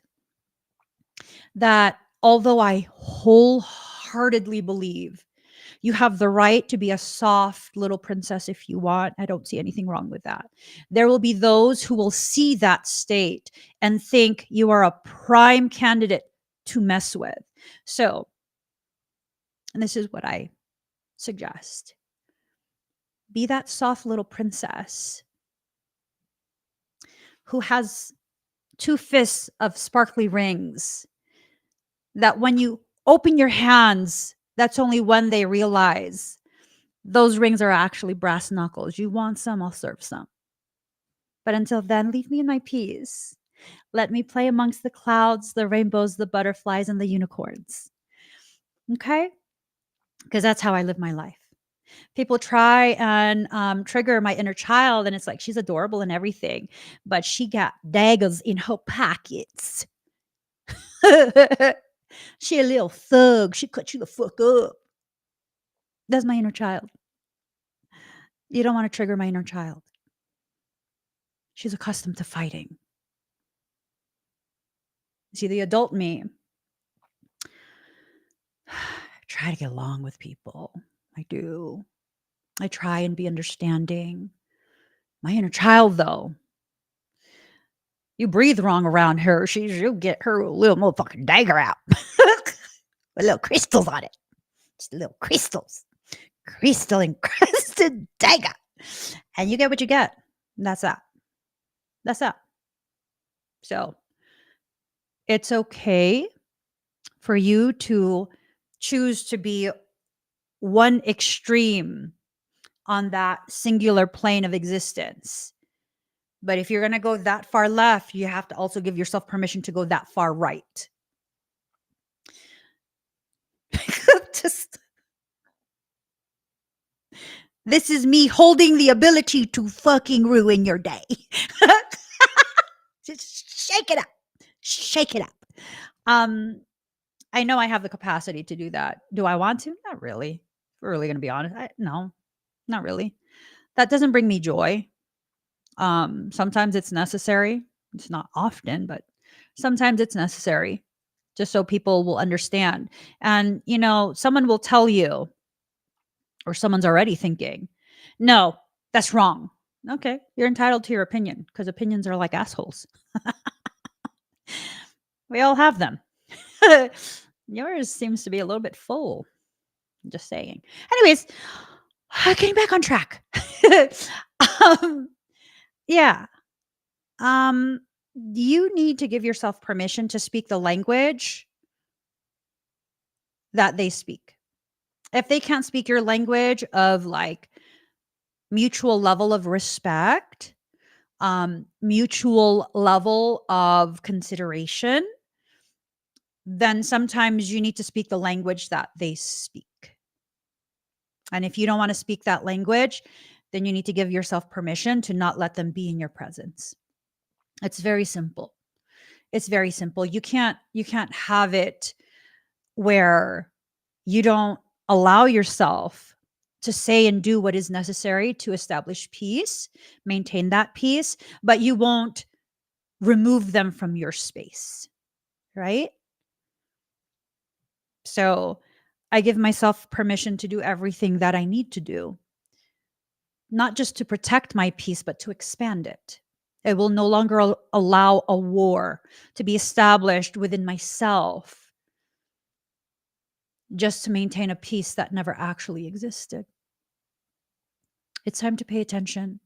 that although I wholeheartedly believe you have the right to be a soft little princess if you want, I don't see anything wrong with that. There will be those who will see that state and think you are a prime candidate to mess with. So, and this is what I suggest: be that soft little princess who has two fists of sparkly rings that when you open your hands, that's only when they realize those rings are actually brass knuckles. You want some, I'll serve some. But until then, leave me in my peace. Let me play amongst the clouds, the rainbows, the butterflies, and the unicorns. Okay? Because that's how I live my life. People try and trigger my inner child, and it's like she's adorable and everything, but she got daggers in her pockets. She a little thug. She cut you the fuck up. That's my inner child. You don't want to trigger my inner child. She's accustomed to fighting. See, the adult me, I try to get along with people. I do. I try and be understanding. My inner child, though, you breathe wrong around her, she'll get her little motherfucking dagger out with little crystals on it. Just little crystals. Crystal encrusted dagger. And you get what you get. And that's that. That's that. So it's okay for you to choose to be one extreme on that singular plane of existence. But if you're going to go that far left, you have to also give yourself permission to go that far right. Just, this is me holding the ability to fucking ruin your day. Just shake it up. Shake it up. I know I have the capacity to do that. Do I want to? Not really. If we're really going to be honest. No, not really. That doesn't bring me joy. Sometimes it's necessary. It's not often, but sometimes it's necessary just so people will understand. And, someone will tell you, or someone's already thinking, no, that's wrong. Okay, you're entitled to your opinion because opinions are like assholes. We all have them. Yours seems to be a little bit full. I'm just saying. Anyways, getting back on track. Yeah. You need to give yourself permission to speak the language that they speak. If they can't speak your language of like mutual level of respect, mutual level of consideration, then sometimes you need to speak the language that they speak. And if you don't want to speak that language, then you need to give yourself permission to not let them be in your presence. It's very simple. It's very simple. You can't have it where you don't allow yourself to say and do what is necessary to establish peace, maintain that peace, but you won't remove them from your space, right? So I give myself permission to do everything that I need to do, not just to protect my peace, but to expand it. It will no longer allow a war to be established within myself just to maintain a peace that never actually existed. It's time to pay attention.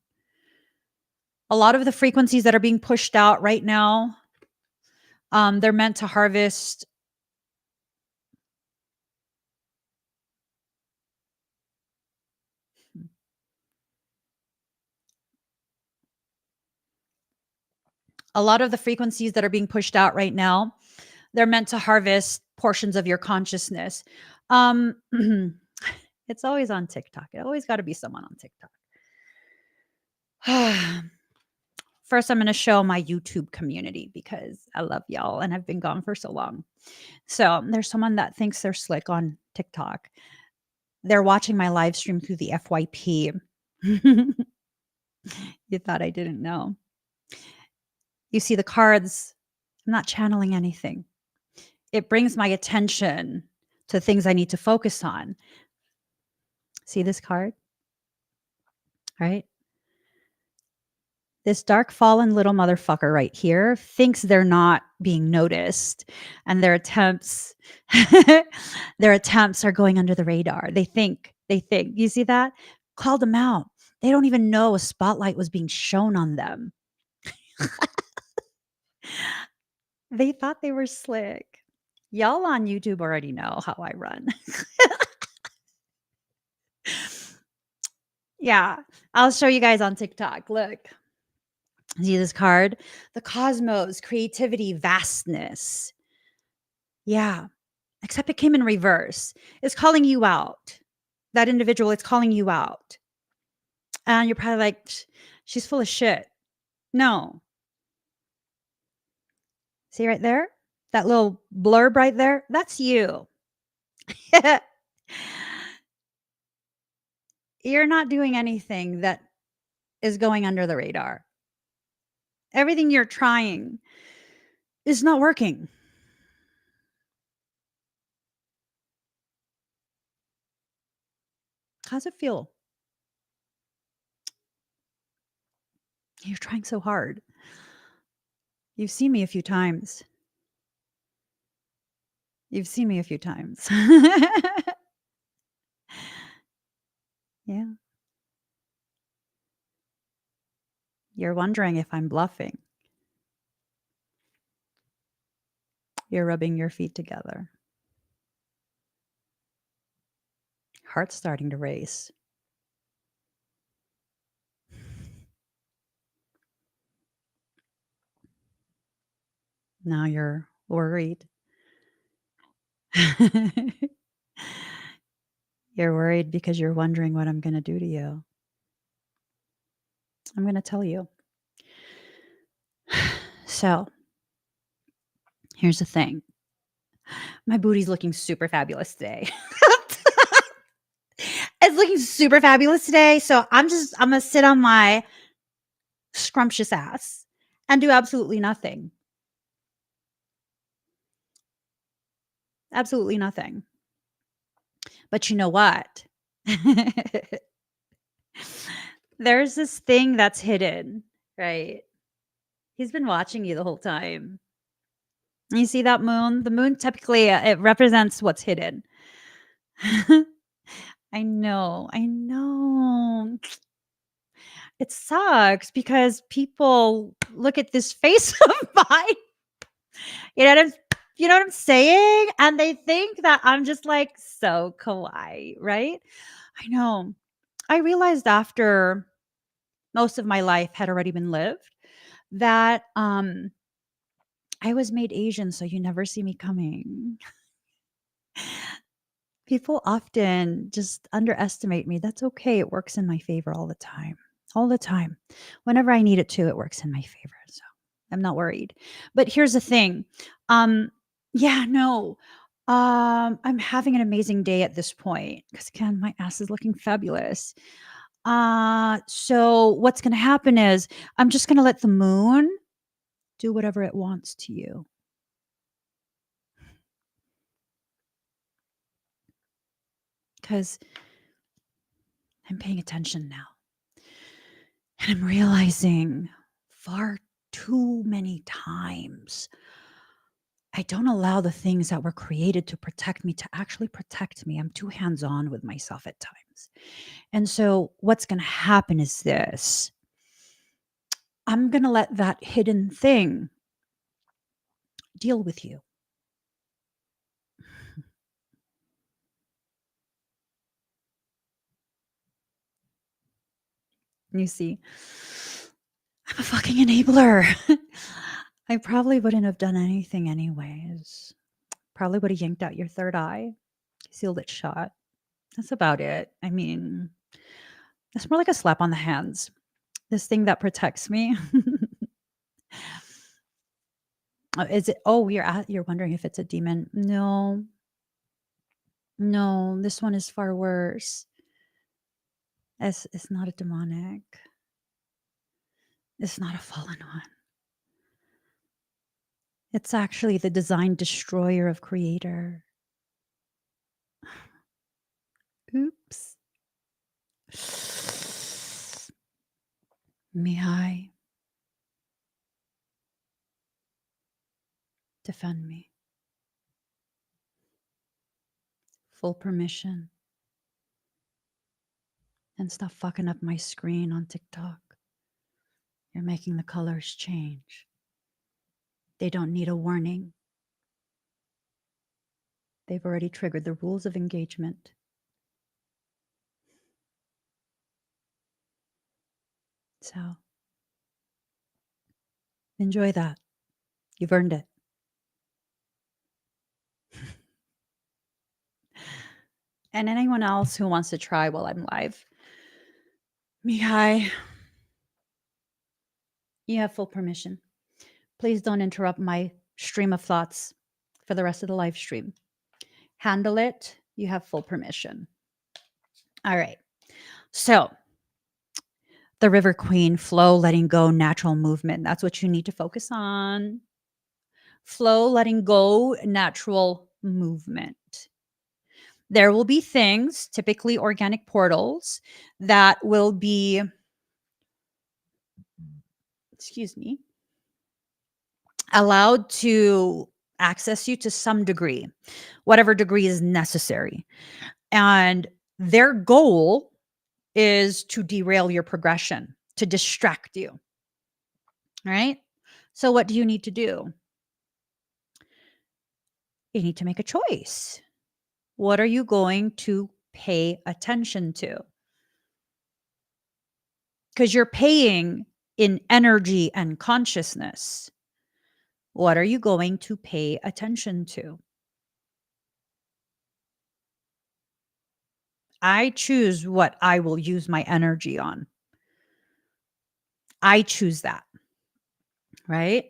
A lot of the frequencies that are being pushed out right now, they're meant to harvest a lot of the frequencies that are being pushed out right now, they're meant to harvest portions of your consciousness. It's always on TikTok. It always got to be someone on TikTok. First, I'm going to show my YouTube community because I love y'all and I've been gone for so long. So there's someone that thinks they're slick on TikTok. They're watching my live stream through the FYP. You thought I didn't know. You see the cards. I'm not channeling anything. It brings my attention to things I need to focus on. See this card? Right? This dark fallen little motherfucker right here thinks they're not being noticed, and their attempts their attempts are going under the radar. They think. You see that? Called them out. They don't even know a spotlight was being shown on them. They thought they were slick. Y'all on YouTube already know how I run. Yeah, I'll show you guys on TikTok. Look. See this card? The cosmos, creativity, vastness. Yeah. Except it came in reverse. It's calling you out. That individual, it's calling you out. And you're probably like, she's full of shit. No. See right there? That little blurb right there? That's you. You're not doing anything that is going under the radar. Everything you're trying is not working. How's it feel? You're trying so hard. You've seen me a few times. You've seen me a few times. Yeah. You're wondering if I'm bluffing. You're rubbing your feet together. Heart's starting to race. Now you're worried. You're worried because you're wondering what I'm going to do to you. I'm going to tell you. So, here's the thing. My booty's looking super fabulous today. It's looking super fabulous today. So, I'm going to sit on my scrumptious ass and do absolutely nothing. Absolutely nothing. But you know what? There's this thing that's hidden, right? He's been watching you the whole time. You see that moon? The moon typically it represents what's hidden. I know. I know. It sucks because people look at this face of mine. You know what I'm saying? And they think that I'm just like so kawaii, right? I know. I realized after most of my life had already been lived that I was made Asian, so you never see me coming. People often just underestimate me. That's okay. It works in my favor all the time. All the time. Whenever I need it to, it works in my favor. So I'm not worried. But here's the thing. Yeah, no. I'm having an amazing day at this point because again, my ass is looking fabulous. So what's gonna happen is I'm just gonna let the moon do whatever it wants to you. Because I'm paying attention now. And I'm realizing far too many times I don't allow the things that were created to protect me to actually protect me. I'm too hands on with myself at times. And so, what's going to happen is this I'm going to let that hidden thing deal with you. You see, I'm a fucking enabler. I probably wouldn't have done anything anyways. Probably would have yanked out your third eye, sealed it shut. That's about it. I mean, it's more like a slap on the hands. This thing that protects me. Is it? Oh, you're wondering if it's a demon. No, no, this one is far worse. It's not a demonic. It's not a fallen one. It's actually the design destroyer of creator. Oops. Mihai, defend me. Full permission. And stop fucking up my screen on TikTok. You're making the colors change. They don't need a warning. They've already triggered the rules of engagement. So enjoy that. You've earned it. And anyone else who wants to try while I'm live, Mihai, you have full permission. Please don't interrupt my stream of thoughts for the rest of the live stream. Handle it. You have full permission. All right. So, the River Queen, flow, letting go, natural movement. That's what you need to focus on. Flow, letting go, natural movement. There will be things, typically organic portals, that will be, allowed to access you to some degree, whatever degree is necessary. And their goal is to derail your progression, to distract you. All right. So, what do you need to do? You need to make a choice. What are you going to pay attention to? Because you're paying in energy and consciousness. What are you going to pay attention to? I choose what I will use my energy on. I choose that, right?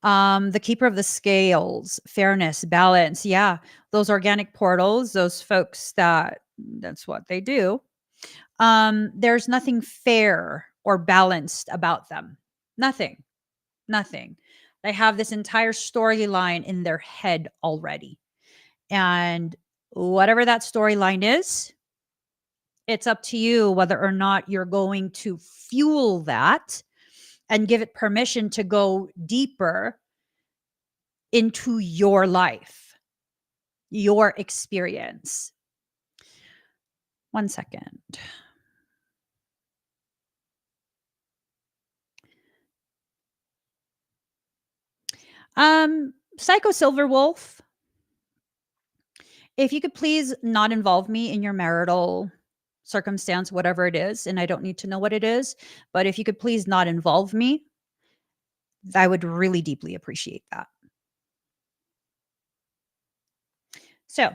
The keeper of the scales, fairness, balance. Yeah, those organic portals, those folks that's what they do. There's nothing fair or balanced about them. Nothing. They have this entire storyline in their head already. And whatever that storyline is, it's up to you whether or not you're going to fuel that and give it permission to go deeper into your life, your experience. 1 second. Psycho Silver Wolf, if you could please not involve me in your marital circumstance, whatever it is, and I don't need to know what it is, but if you could please not involve me, I would really deeply appreciate that. So,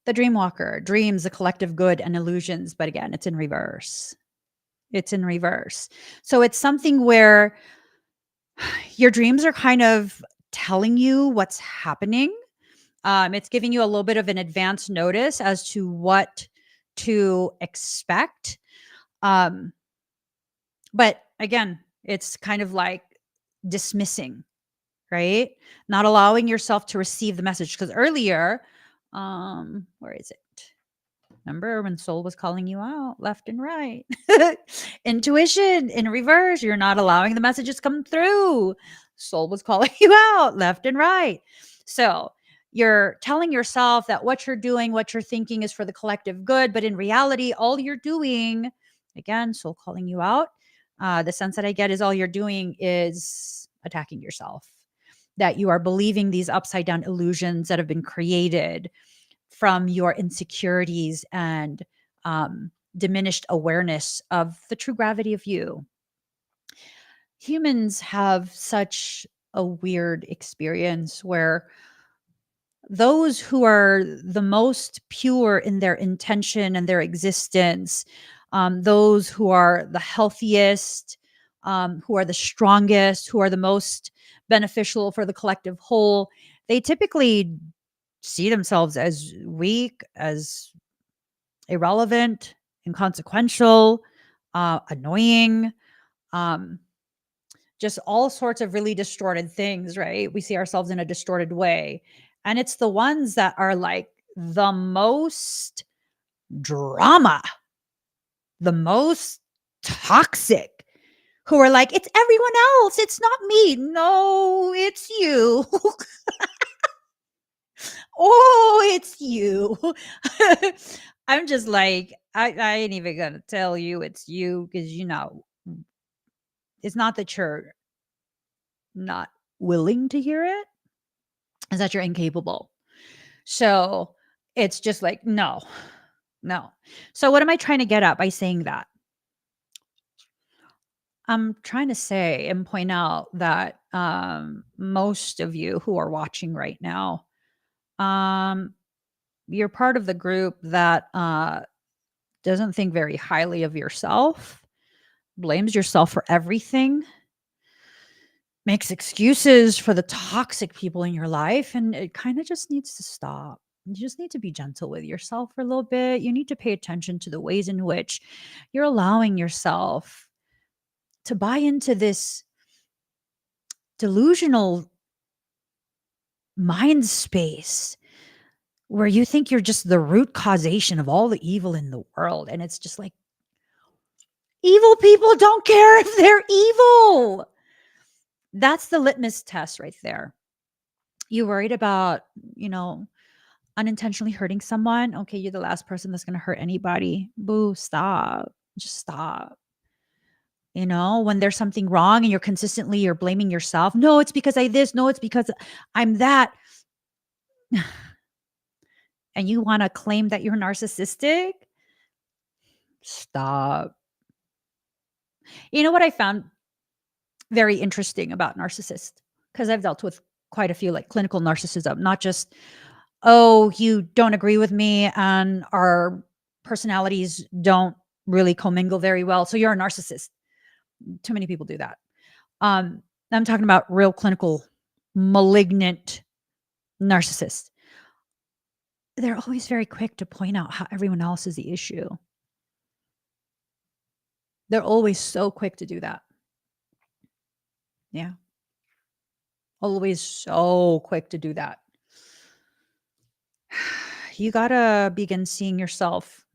the Dreamwalker, dreams, the collective good and illusions, but again, it's in reverse. It's in reverse. So it's something where your dreams are kind of telling you what's happening. It's giving you a little bit of an advance notice as to what to expect. But again, it's kind of like dismissing, right? Not allowing yourself to receive the message. Because earlier, where is it? Remember when soul was calling you out left and right? Intuition in reverse. You're not allowing the messages come through. Soul was calling you out left and right. So you're telling yourself that what you're doing, what you're thinking is for the collective good. But in reality, all you're doing, again, soul calling you out. The sense that I get is all you're doing is attacking yourself. That you are believing these upside down illusions that have been created from your insecurities and diminished awareness of the true gravity of you. Humans have such a weird experience where those who are the most pure in their intention and their existence, those who are the healthiest, who are the strongest, who are the most beneficial for the collective whole, they typically see themselves as weak, as irrelevant, inconsequential, annoying. just all sorts of really distorted things, right? We see ourselves in a distorted way. And it's the ones that are like the most drama, the most toxic, who are like, it's everyone else. It's not me. No, it's you. Oh, it's you. I'm just like, I ain't even gonna tell you it's you because it's not that you're not willing to hear it, it's that you're incapable. So it's just like, no, no. So what am I trying to get at by saying that? I'm trying to say and point out that most of you who are watching right now, um, you're part of the group that doesn't think very highly of yourself, blames yourself for everything, makes excuses for the toxic people in your life. And it kind of just needs to stop. You just need to be gentle with yourself for a little bit. You need to pay attention to the ways in which you're allowing yourself to buy into this delusional mind space where you think you're just the root causation of all the evil in the world. And it's just like, evil people don't care if they're evil. That's the litmus test right there. You worried about, unintentionally hurting someone? Okay, you're the last person that's going to hurt anybody. Boo, stop. Just stop. When there's something wrong and you're blaming yourself. No, it's because I this. No, it's because I'm that. And you want to claim that you're narcissistic? Stop. You know what I found very interesting about narcissists? Because I've dealt with quite a few, like clinical narcissism, not just, oh, you don't agree with me and our personalities don't really commingle very well, so you're a narcissist. Too many people do that. I'm talking about real clinical malignant narcissists. They're always very quick to point out how everyone else is the issue. They're always so quick to do that. Yeah. Always so quick to do that. You got to begin seeing yourself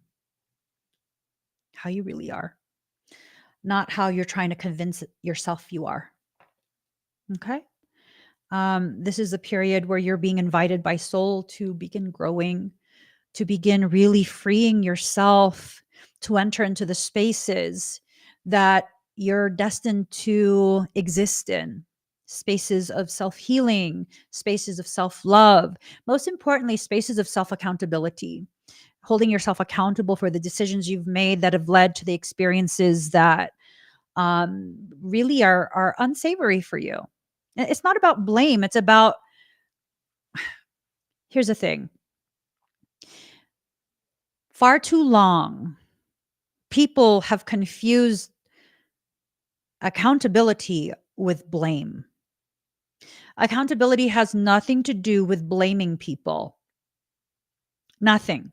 how you really are, not how you're trying to convince yourself you are. Okay? This is a period where you're being invited by soul to begin growing, to begin really freeing yourself, to enter into the spaces that you're destined to exist in. Spaces of self-healing, spaces of self-love, most importantly, spaces of self-accountability, holding yourself accountable for the decisions you've made that have led to the experiences that really are unsavory for you. It's not about blame. It's about, here's the thing. Far too long, people have confused accountability with blame. Accountability has nothing to do with blaming people. Nothing.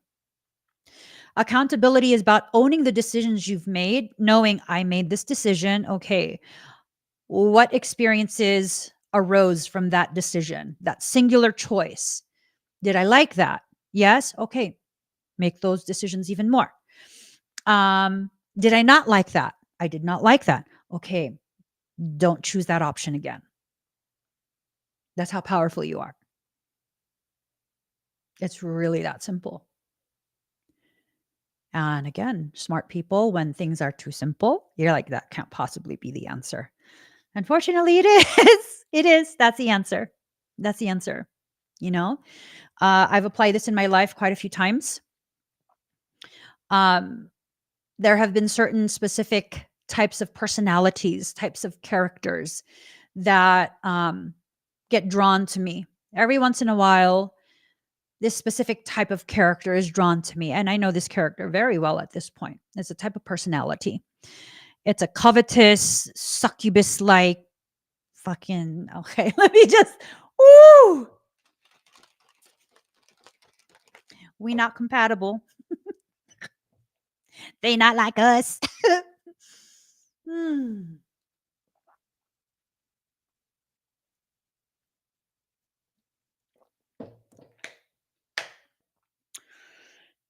Accountability is about owning the decisions you've made, knowing I made this decision. Okay, what experiences arose from that decision, that singular choice? Did I like that? Yes. Okay. Make those decisions even more. Did I not like that? I did not like that. Okay. Don't choose that option again. That's how powerful you are. It's really that simple. And again, smart people, when things are too simple, you're like, that can't possibly be the answer. Unfortunately, it is. It is. That's the answer. That's the answer. I've applied this in my life quite a few times. There have been certain specific types of personalities, types of characters that get drawn to me. Every once in a while, this specific type of character is drawn to me. And I know this character very well at this point. It's a type of personality. It's a covetous, succubus-like fucking, okay, let me just, ooh. We not compatible. They not like us.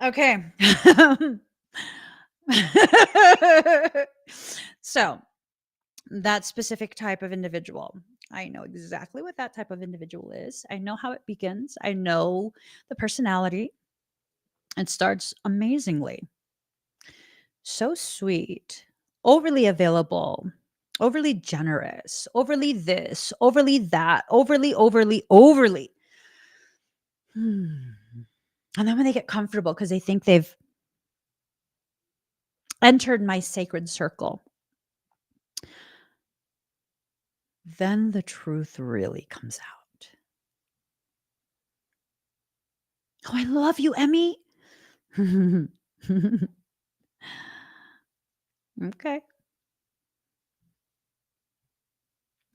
Okay. So, that specific type of individual, I know exactly what that type of individual is. I know how it begins. I know the personality. It starts amazingly. So sweet, overly available, overly generous, overly this, overly that, overly, overly, overly. Hmm. And then when they get comfortable because they think they've entered my sacred circle, then the truth really comes out. Oh, I love you, Emmy. Okay.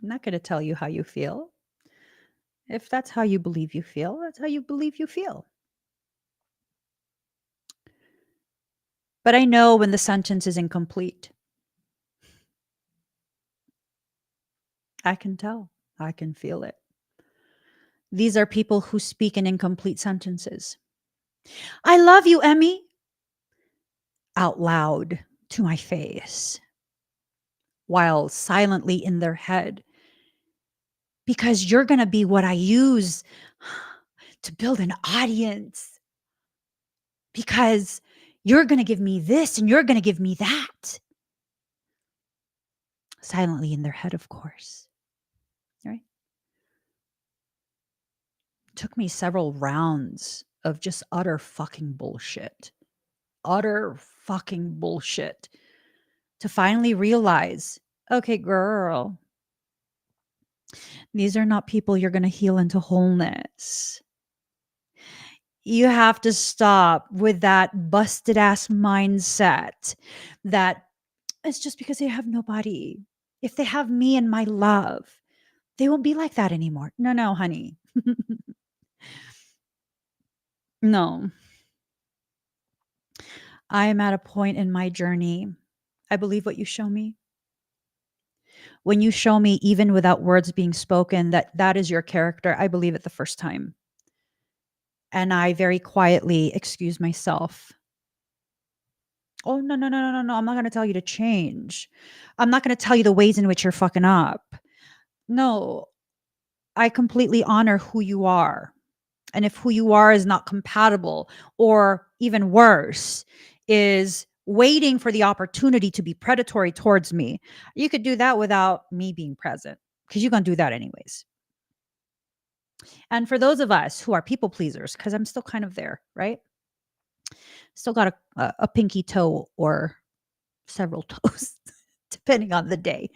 I'm not going to tell you how you feel. If that's how you believe you feel, that's how you believe you feel. But I know when the sentence is incomplete. I can tell. I can feel it. These are people who speak in incomplete sentences. I love you, Emmy, out loud to my face, while silently in their head, because you're going to be what I use to build an audience, because you're going to give me this and you're going to give me that. Silently in their head, of course. Right? Took me several rounds of just utter fucking bullshit. Utter fucking bullshit to finally realize, okay, girl, these are not people you're going to heal into wholeness. You have to stop with that busted ass mindset that it's just because they have nobody. If they have me and my love, they won't be like that anymore. No, no, honey. No. I am at a point in my journey. I believe what you show me. When you show me, even without words being spoken, that that is your character, I believe it the first time. And I very quietly excuse myself. Oh, no, no, no, no, no, no. I'm not going to tell you to change. I'm not going to tell you the ways in which you're fucking up. No, I completely honor who you are. And if who you are is not compatible, or even worse, is waiting for the opportunity to be predatory towards me, you could do that without me being present, because you're going to do that anyways. And for those of us who are people pleasers, because I'm still kind of there, right? Still got a pinky toe or several toes, depending on the day,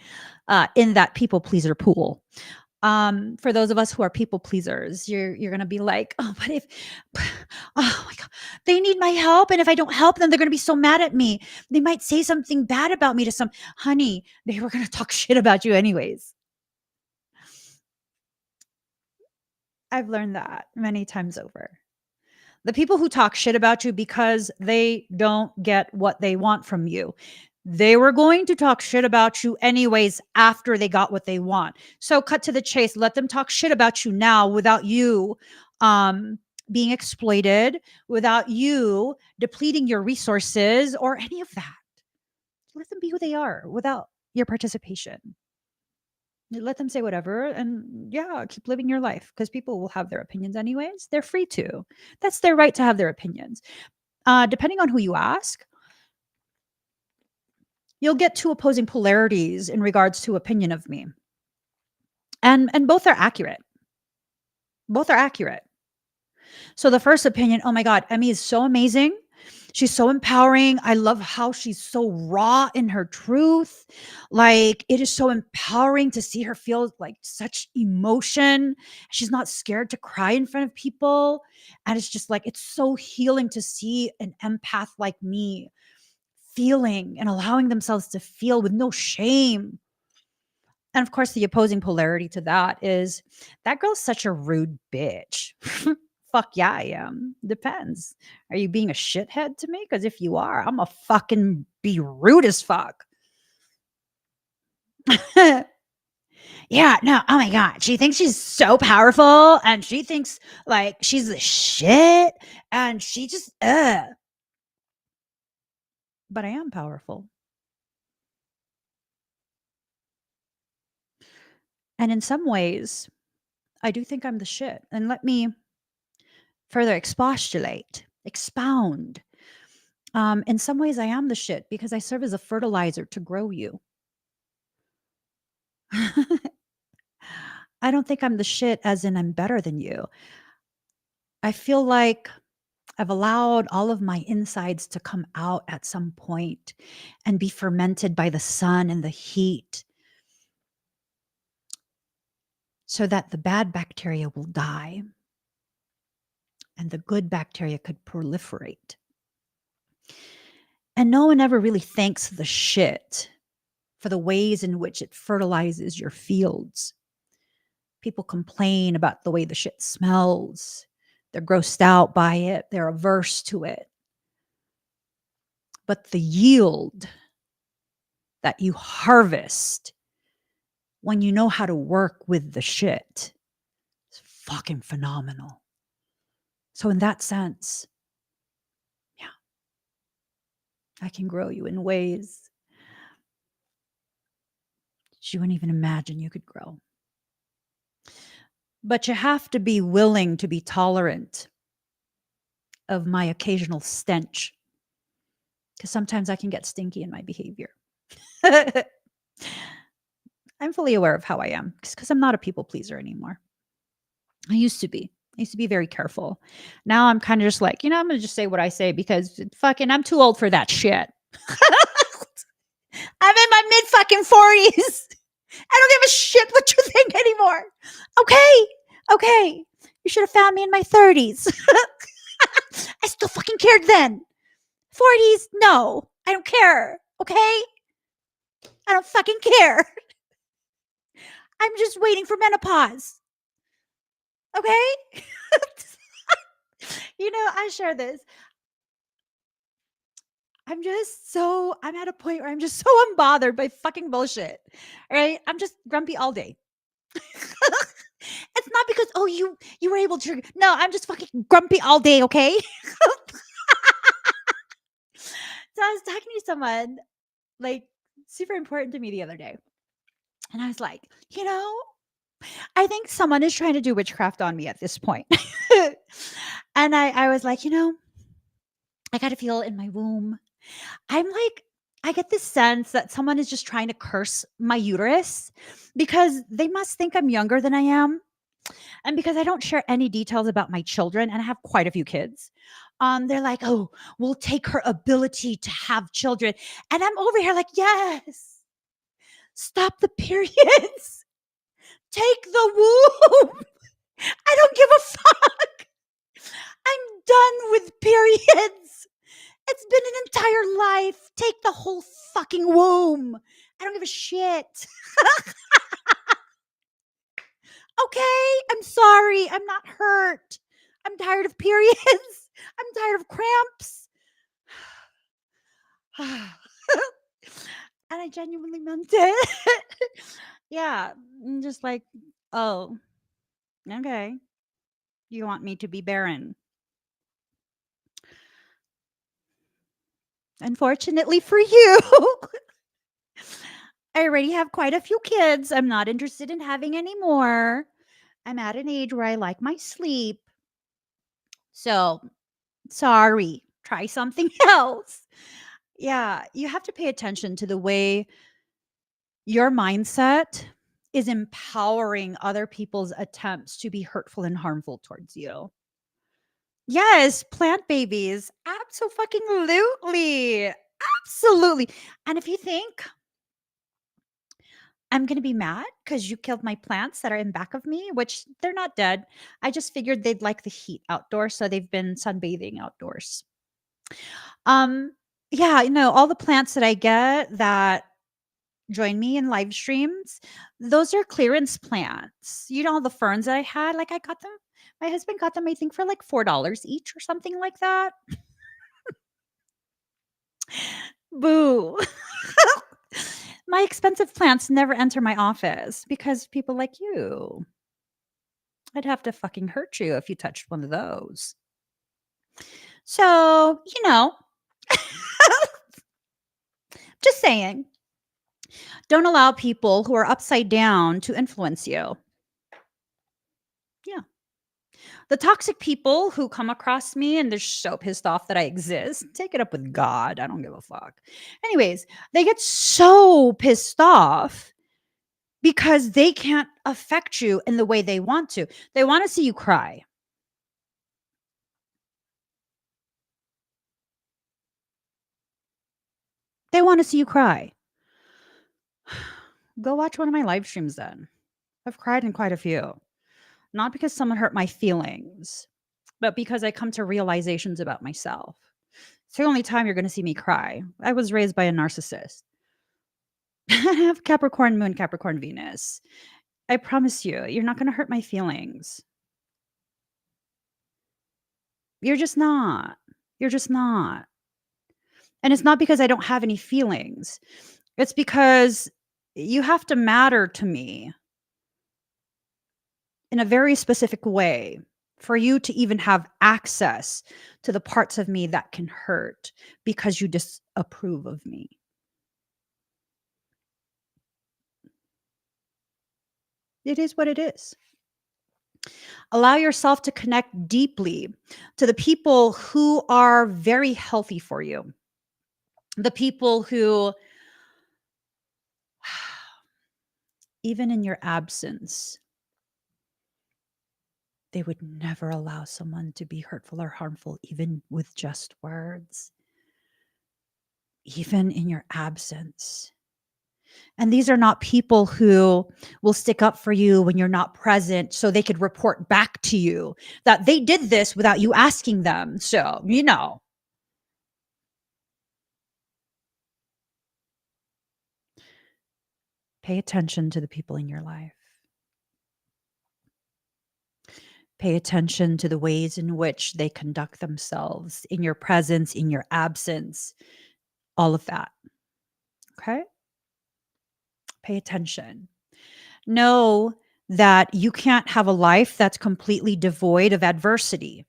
in that people pleaser pool. For those of us who are people pleasers, you're gonna be like, oh, but if, oh my god, they need my help, and if I don't help them, they're gonna be so mad at me. They might say something bad about me to some honey. They were gonna talk shit about you anyways. I've learned that many times over. The people who talk shit about you because they don't get what they want from you, they were going to talk shit about you anyways after they got what they want. So cut to the chase. Let them talk shit about you now without you being exploited, without you depleting your resources or any of that. Let them be who they are without your participation. Let them say whatever, and yeah, keep living your life, because people will have their opinions anyways. They're free to. That's their right to have their opinions. Depending on who you ask, you'll get two opposing polarities in regards to opinion of me. And both are accurate. Both are accurate. So the first opinion, oh my God, Emmy is so amazing. She's so empowering. I love how she's so raw in her truth. Like, it is so empowering to see her feel like such emotion. She's not scared to cry in front of people. And it's just like, it's so healing to see an empath like me feeling and allowing themselves to feel with no shame. And of course, the opposing polarity to that is that girl's such a rude bitch. Fuck yeah, I am. Depends. Are you being a shithead to me? Because if you are, I'm a fucking be rude as fuck. Yeah, no, oh my God. She thinks she's so powerful and she thinks like she's the shit and she just, But I am powerful. And in some ways, I do think I'm the shit. And let me further expostulate, expound. In some ways, I am the shit because I serve as a fertilizer to grow you. I don't think I'm the shit as in I'm better than you. I feel like I've allowed all of my insides to come out at some point and be fermented by the sun and the heat so that the bad bacteria will die and the good bacteria could proliferate. And no one ever really thanks the shit for the ways in which it fertilizes your fields. People complain about the way the shit smells. They're grossed out by it. They're averse to it. But the yield that you harvest when you know how to work with the shit is fucking phenomenal. So in that sense, yeah, I can grow you in ways that you wouldn't even imagine you could grow. But you have to be willing to be tolerant of my occasional stench because sometimes I can get stinky in my behavior. I'm fully aware of how I am because I'm not a people pleaser anymore. I used to be. I used to be very careful. Now I'm kind of just like, I'm going to just say what I say because fucking I'm too old for that shit. I'm in my mid fucking 40s. I don't give a shit what you think anymore. Okay. Okay. You should have found me in my 30s. I still fucking cared then. 40s, no. I don't care. Okay? I don't fucking care. I'm just waiting for menopause. Okay? I share this. I'm at a point where I'm just so unbothered by fucking bullshit. Right? I'm just grumpy all day. It's not because, you were able to. No, I'm just fucking grumpy all day, okay? So I was talking to someone like super important to me the other day. And I was like, I think someone is trying to do witchcraft on me at this point. And I was like, I got to feel it in my womb. I'm like, I get this sense that someone is just trying to curse my uterus because they must think I'm younger than I am. And because I don't share any details about my children, and I have quite a few kids, they're like, oh, we'll take her ability to have children. And I'm over here like, yes, stop the periods. Take the womb. I don't give a fuck. I'm done with periods. It's been an entire life. Take the whole fucking womb. I don't give a shit. Okay, I'm sorry. I'm not hurt. I'm tired of periods. I'm tired of cramps. And I genuinely meant it. Yeah, I'm just like, oh, okay. You want me to be barren. Unfortunately for you, I already have quite a few kids. I'm not interested in having any more. I'm at an age where I like my sleep. So, sorry. Try something else. Yeah, you have to pay attention to the way your mindset is empowering other people's attempts to be hurtful and harmful towards you. Yes, plant babies. Absolutely. Absolutely. And if you think I'm going to be mad because you killed my plants that are in back of me, which they're not dead. I just figured they'd like the heat outdoors, so they've been sunbathing outdoors. Um, yeah, all the plants that I get that join me in live streams, those are clearance plants. All the ferns that I had, like I got them. My husband got them, I think, for like $4 each or something like that. Boo. My expensive plants never enter my office because people like you. I'd have to fucking hurt you if you touched one of those. So, just saying, don't allow people who are upside down to influence you. Yeah. The toxic people who come across me and they're so pissed off that I exist, take it up with God. I don't give a fuck. Anyways, they get so pissed off because they can't affect you in the way they want to. They want to see you cry. They want to see you cry. Go watch one of my live streams then. I've cried in quite a few. Not because someone hurt my feelings, but because I come to realizations about myself. It's the only time you're going to see me cry. I was raised by a narcissist. I have Capricorn moon, Capricorn Venus. I promise you, you're not going to hurt my feelings. You're just not. You're just not. And it's not because I don't have any feelings. It's because you have to matter to me in a very specific way for you to even have access to the parts of me that can hurt because you disapprove of me. It is what it is. Allow yourself to connect deeply to the people who are very healthy for you. The people who, even in your absence, they would never allow someone to be hurtful or harmful, even with just words. Even in your absence. And these are not people who will stick up for you when you're not present so they could report back to you that they did this without you asking them. So, pay attention to the people in your life. Pay attention to the ways in which they conduct themselves in your presence, in your absence, all of that. Okay? Pay attention. Know that you can't have a life that's completely devoid of adversity.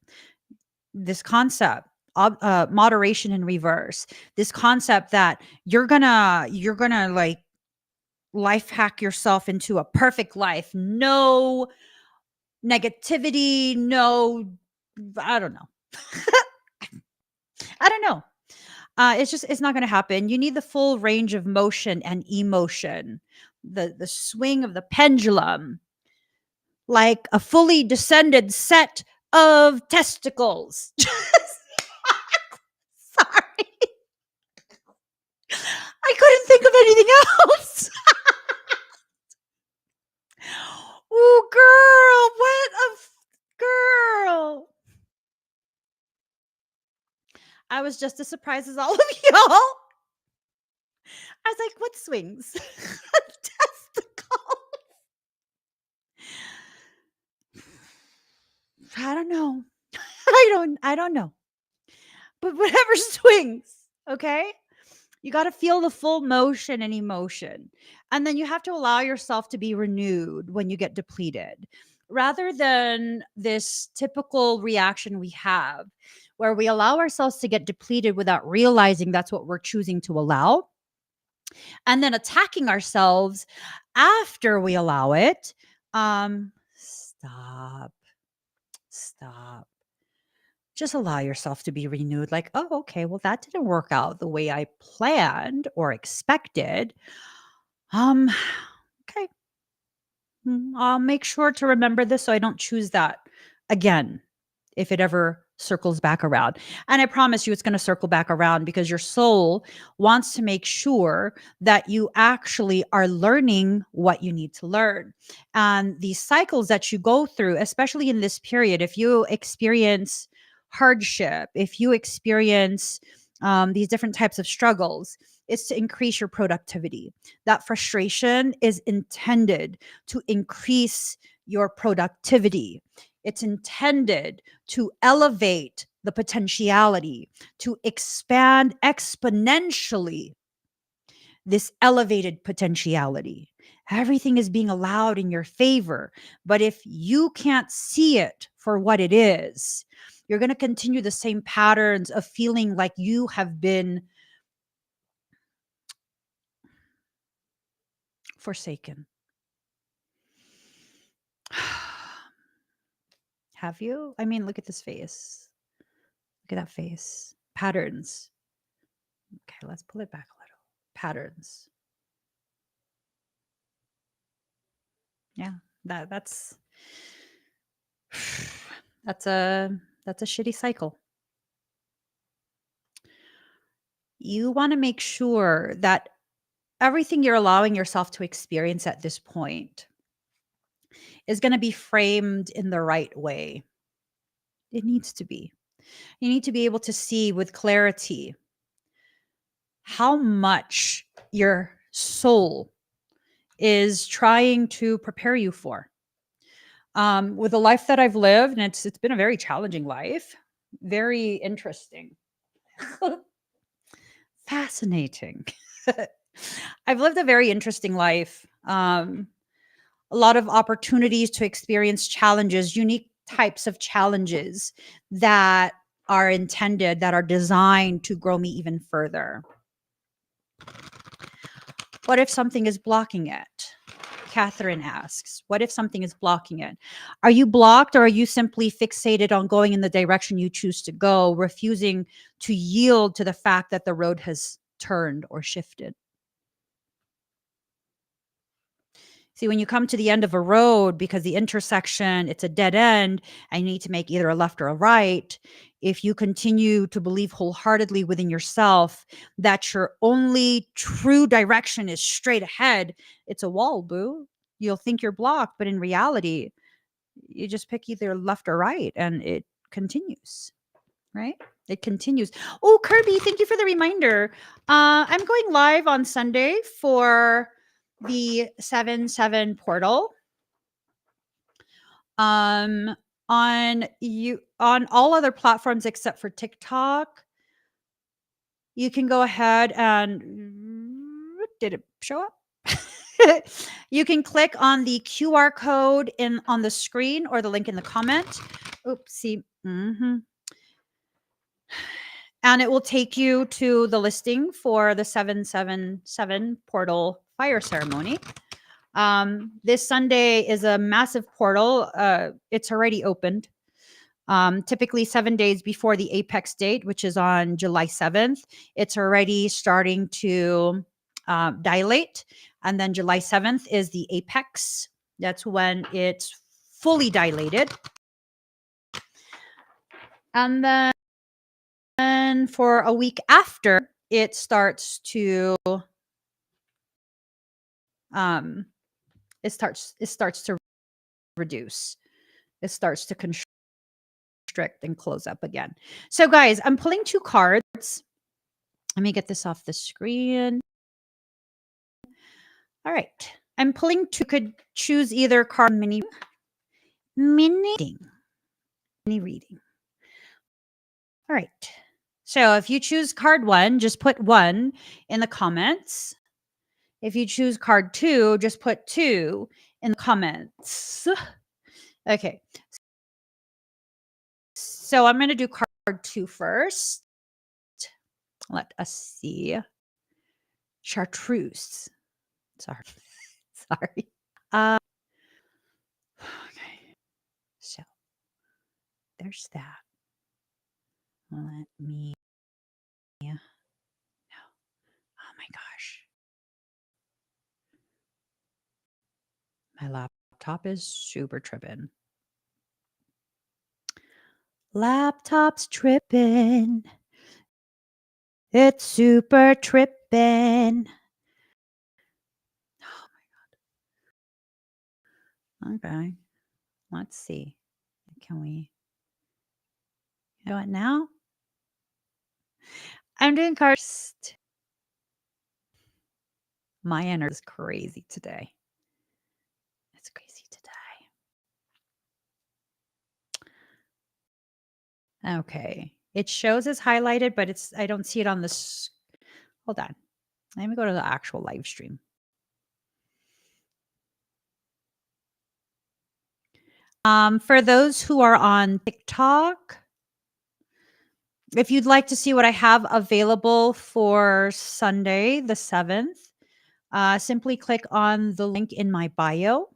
This concept, moderation in reverse, this concept that you're gonna like life hack yourself into a perfect life. No negativity, no, I don't know. I don't know. It's not going to happen. You need the full range of motion and emotion, the swing of the pendulum, like a fully descended set of testicles. Sorry, I couldn't think of anything else. Ooh, girl, what a girl! I was just as surprised as all of y'all. I was like, what swings? Testicle. I don't know. I don't know. But whatever swings, okay? You got to feel the full motion and emotion. And then you have to allow yourself to be renewed when you get depleted. Rather than this typical reaction we have where we allow ourselves to get depleted without realizing that's what we're choosing to allow, and then attacking ourselves after we allow it. Stop. Just allow yourself to be renewed. Like, oh, okay, well, that didn't work out the way I planned or expected. Okay. I'll make sure to remember this so I don't choose that again if it ever circles back around. And I promise you it's going to circle back around because your soul wants to make sure that you actually are learning what you need to learn. And these cycles that you go through, especially in this period, if you experience hardship, if you experience these different types of struggles, it's to increase your productivity. That frustration is intended to increase your productivity. It's intended to elevate the potentiality, to expand exponentially this elevated potentiality. Everything is being allowed in your favor. But if you can't see it for what it is, you're going to continue the same patterns of feeling like you have been forsaken. Have you? I mean, look at this face. Look at that face. Patterns. Okay, let's pull it back a little. Patterns. Yeah, that's that's a shitty cycle. You want to make sure that everything you're allowing yourself to experience at this point is going to be framed in the right way. It needs to be. You need to be able to see with clarity how much your soul is trying to prepare you for. With the life that I've lived, and it's been a very challenging life, very interesting, fascinating. I've lived a very interesting life. A lot of opportunities to experience challenges, unique types of challenges that are intended, that are designed to grow me even further. What if something is blocking it? Catherine asks, what if something is blocking it? Are you blocked, or are you simply fixated on going in the direction you choose to go, refusing to yield to the fact that the road has turned or shifted? See, when you come to the end of a road because the intersection, it's a dead end, and you need to make either a left or a right, if you continue to believe wholeheartedly within yourself that your only true direction is straight ahead, it's a wall, boo. You'll think you're blocked, but in reality, you just pick either left or right and it continues, right? It continues. Oh, Kirby, thank you for the reminder. I'm going live on Sunday for the 7/7 portal. On all other platforms except for TikTok, you can go ahead and did it show up? You can click on the QR code on the screen or the link in the comment. Oopsie. And it will take you to the listing for the 7/7 portal fire ceremony. This Sunday is a massive portal. It's already opened. Typically 7 days before the apex date, which is on July 7th, it's already starting to dilate. And then July 7th is the apex. That's when it's fully dilated. And then for a week after, it starts to reduce. It starts to constrict and close up again. So guys, I'm pulling 2 cards. Let me get this off the screen. All right. I'm pulling 2. You could choose either card mini reading. All right. So if you choose card 1, just put 1 in the comments. If you choose card 2, just put 2 in the comments. Okay. So I'm going to do card 2 first. Let us see. Chartreuse. Sorry. Okay. So there's that. Let me. No. Oh my gosh. My laptop is super tripping. Laptop's tripping. It's super tripping. Oh my God. Okay. Let's see. Can we do it now? I'm doing cards. My energy is crazy today. It's crazy today. Okay. It shows as highlighted, but I don't see it on this. Hold on. Let me go to the actual live stream. For those who are on TikTok, if you'd like to see what I have available for Sunday, the 7th, simply click on the link in my bio.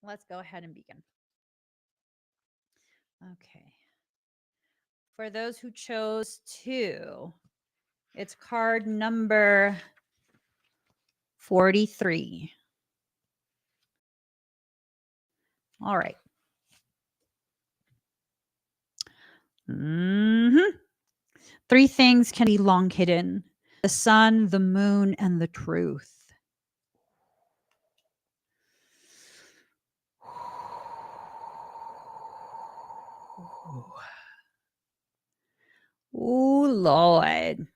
Let's go ahead and begin. Okay. For those who chose 2, it's card number 43. All right. 3 things can be long hidden: the sun, the moon, and the truth. Oh, Lord.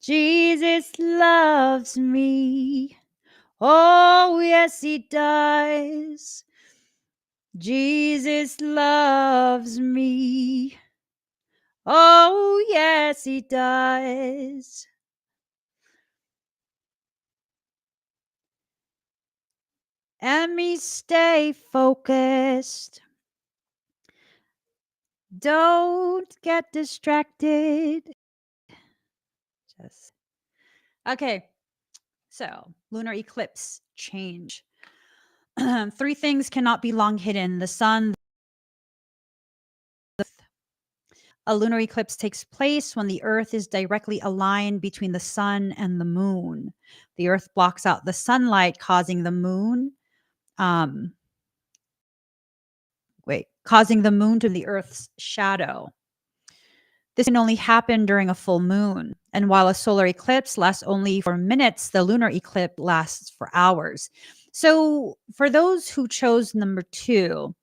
Jesus loves me. Oh, yes, he does. Jesus loves me. Oh, yes, he does. And me stay focused. Don't get distracted. Just okay. So, lunar eclipse change. 3 things cannot be long hidden: the sun. A lunar eclipse takes place when the earth is directly aligned between the sun and the moon. The earth blocks out the sunlight, causing the moon causing the moon to the earth's shadow. This can only happen during a full moon. And while a solar eclipse lasts only for minutes, the lunar eclipse lasts for hours. So, for those who chose number 2,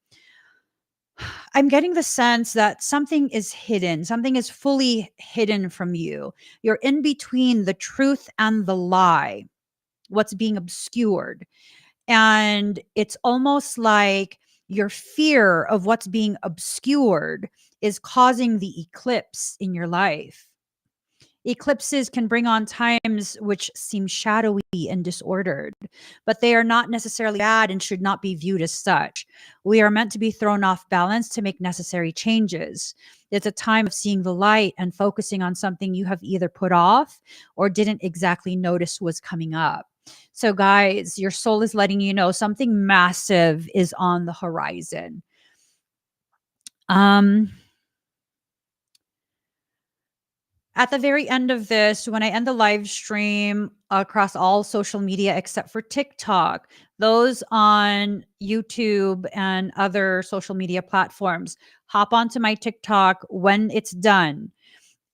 I'm getting the sense that something is hidden, something is fully hidden from you. You're in between the truth and the lie, what's being obscured. And it's almost like your fear of what's being obscured is causing the eclipse in your life. Eclipses can bring on times which seem shadowy and disordered, but they are not necessarily bad and should not be viewed as such. We are meant to be thrown off balance to make necessary changes. It's a time of seeing the light and focusing on something you have either put off or didn't exactly notice was coming up. So, guys, your soul is letting you know something massive is on the horizon. At the very end of this, when I end the live stream across all social media except for TikTok, those on YouTube and other social media platforms, hop onto my TikTok when it's done.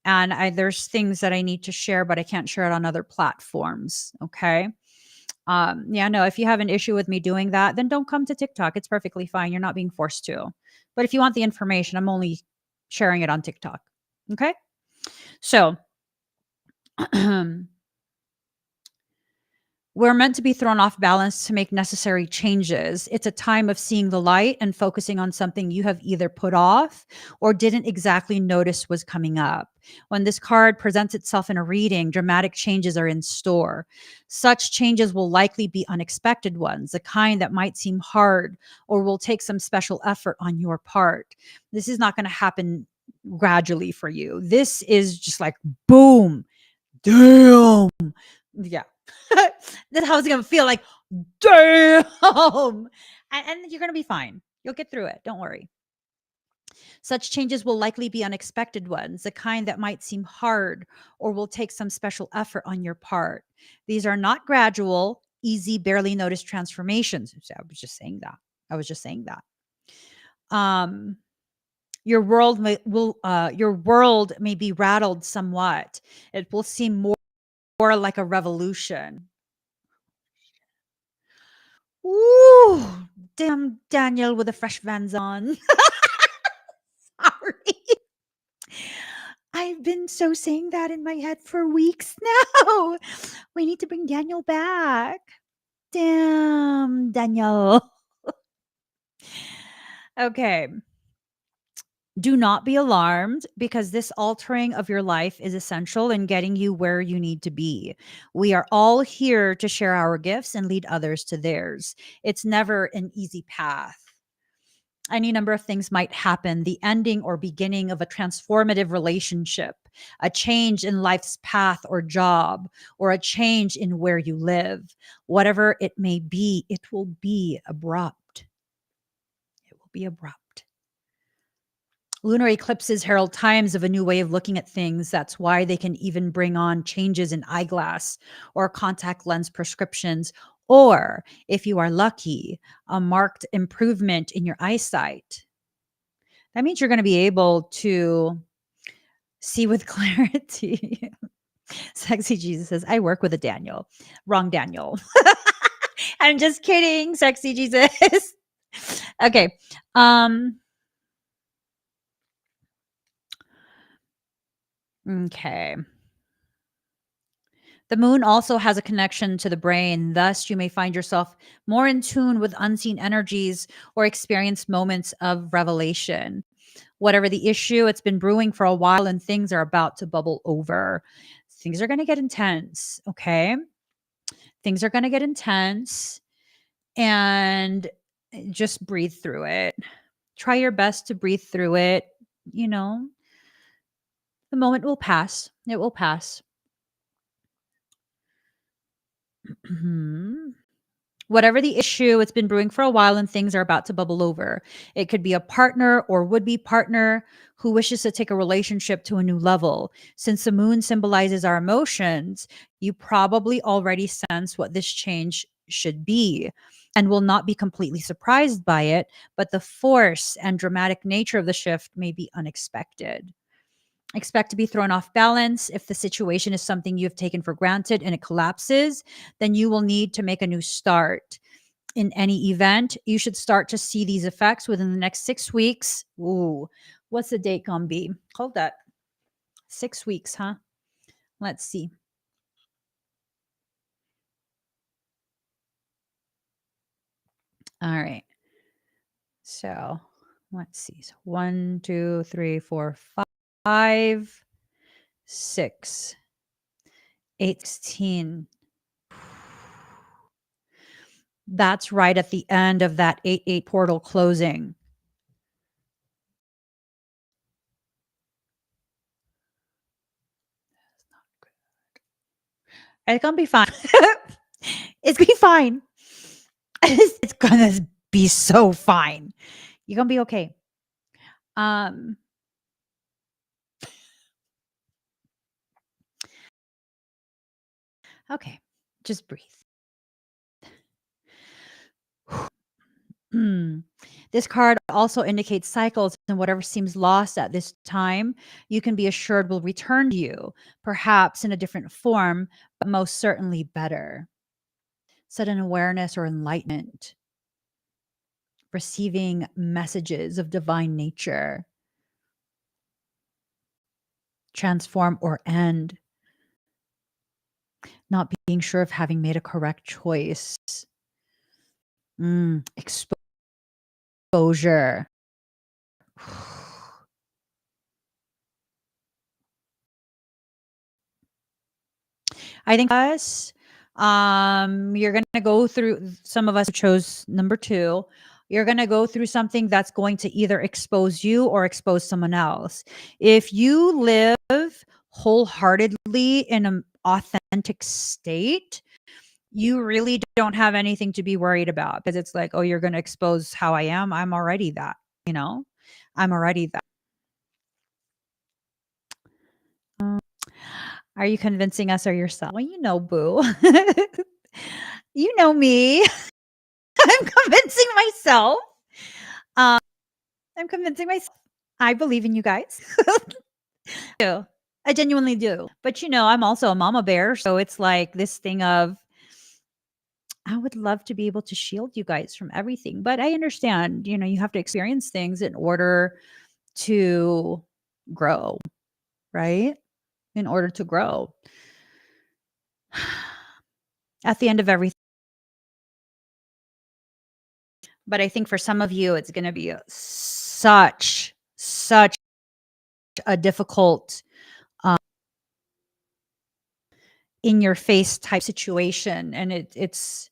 And there's things that I need to share, but I can't share it on other platforms. Okay. Yeah, no, if you have an issue with me doing that, then don't come to TikTok. It's perfectly fine. You're not being forced to. But if you want the information, I'm only sharing it on TikTok. Okay. So, we're meant to be thrown off balance to make necessary changes. It's a time of seeing the light and focusing on something you have either put off or didn't exactly notice was coming up. When this card presents itself in a reading, dramatic changes are in store. Such changes will likely be unexpected ones, the kind that might seem hard or will take some special effort on your part. This is not going to happen gradually for you. This is just like, boom, damn. Yeah. That's how it's gonna feel like, damn. And you're gonna be fine. You'll get through it. Don't worry. Such changes will likely be unexpected ones, the kind that might seem hard or will take some special effort on your part. These are not gradual, easy, barely noticed transformations. So I was just saying that. I was just saying that. Um, your world may be rattled somewhat. It will seem more like a revolution. Ooh, damn Daniel with the fresh Vans on. Sorry. I've been so saying that in my head for weeks now. We need to bring Daniel back. Damn, Daniel. Okay. Do not be alarmed because this altering of your life is essential in getting you where you need to be. We are all here to share our gifts and lead others to theirs. It's never an easy path. Any number of things might happen: the ending or beginning of a transformative relationship, a change in life's path or job, or a change in where you live. Whatever it may be, it will be abrupt. It will be abrupt. Lunar eclipses herald times of a new way of looking at things. That's why they can even bring on changes in eyeglass or contact lens prescriptions, or if you are lucky, a marked improvement in your eyesight. That means you're going to be able to see with clarity. Sexy Jesus says, I work with a Daniel. Wrong Daniel. I'm just kidding, Sexy Jesus. Okay. Okay. The moon also has a connection to the brain. Thus, you may find yourself more in tune with unseen energies or experience moments of revelation. Whatever the issue, it's been brewing for a while and things are about to bubble over. Things are going to get intense. Okay. Things are going to get intense, and just breathe through it. Try your best to breathe through it. You know, the moment will pass. It will pass. Whatever the issue, it's been brewing for a while and things are about to bubble over. It could be a partner or would be partner who wishes to take a relationship to a new level. Since the moon symbolizes our emotions, you probably already sense what this change should be and will not be completely surprised by it, but the force and dramatic nature of the shift may be unexpected. Expect to be thrown off balance. If the situation is something you have taken for granted and it collapses, then you will need to make a new start. In any event, you should start to see these effects within the next 6 weeks. Ooh, what's the date gonna be? Hold that. 6 weeks, huh? Let's see. All right. So let's see. So 1, 2, 3, 4, 5, 6, 8, 16. That's right at the end of that 8-8 portal closing. It's gonna be fine. It's gonna be fine. It's gonna be so fine. You're gonna be okay. Um, okay, just breathe. Hmm. This card also indicates cycles, and whatever seems lost at this time, you can be assured will return to you, perhaps in a different form, but most certainly better. Sudden awareness or enlightenment, receiving messages of divine nature, transform or end, not being sure of having made a correct choice, exposure. I think you're going to go through, some of us who chose number 2, you're going to go through something that's going to either expose you or expose someone else. If you live wholeheartedly in an authentic state, you really don't have anything to be worried about, because it's like, oh, you're going to expose how I am. I'm already that, you know, I'm already that. Are you convincing us or yourself? Well, you know, boo. You know me. I'm convincing myself. I'm convincing myself. I believe in you guys. do. I genuinely do. But I'm also a mama bear, so it's like this thing of I would love to be able to shield you guys from everything, but I understand, you have to experience things in order to grow, right? In order to grow. At the end of everything. But I think for some of you, it's going to be such a difficult, in your face type situation, and it's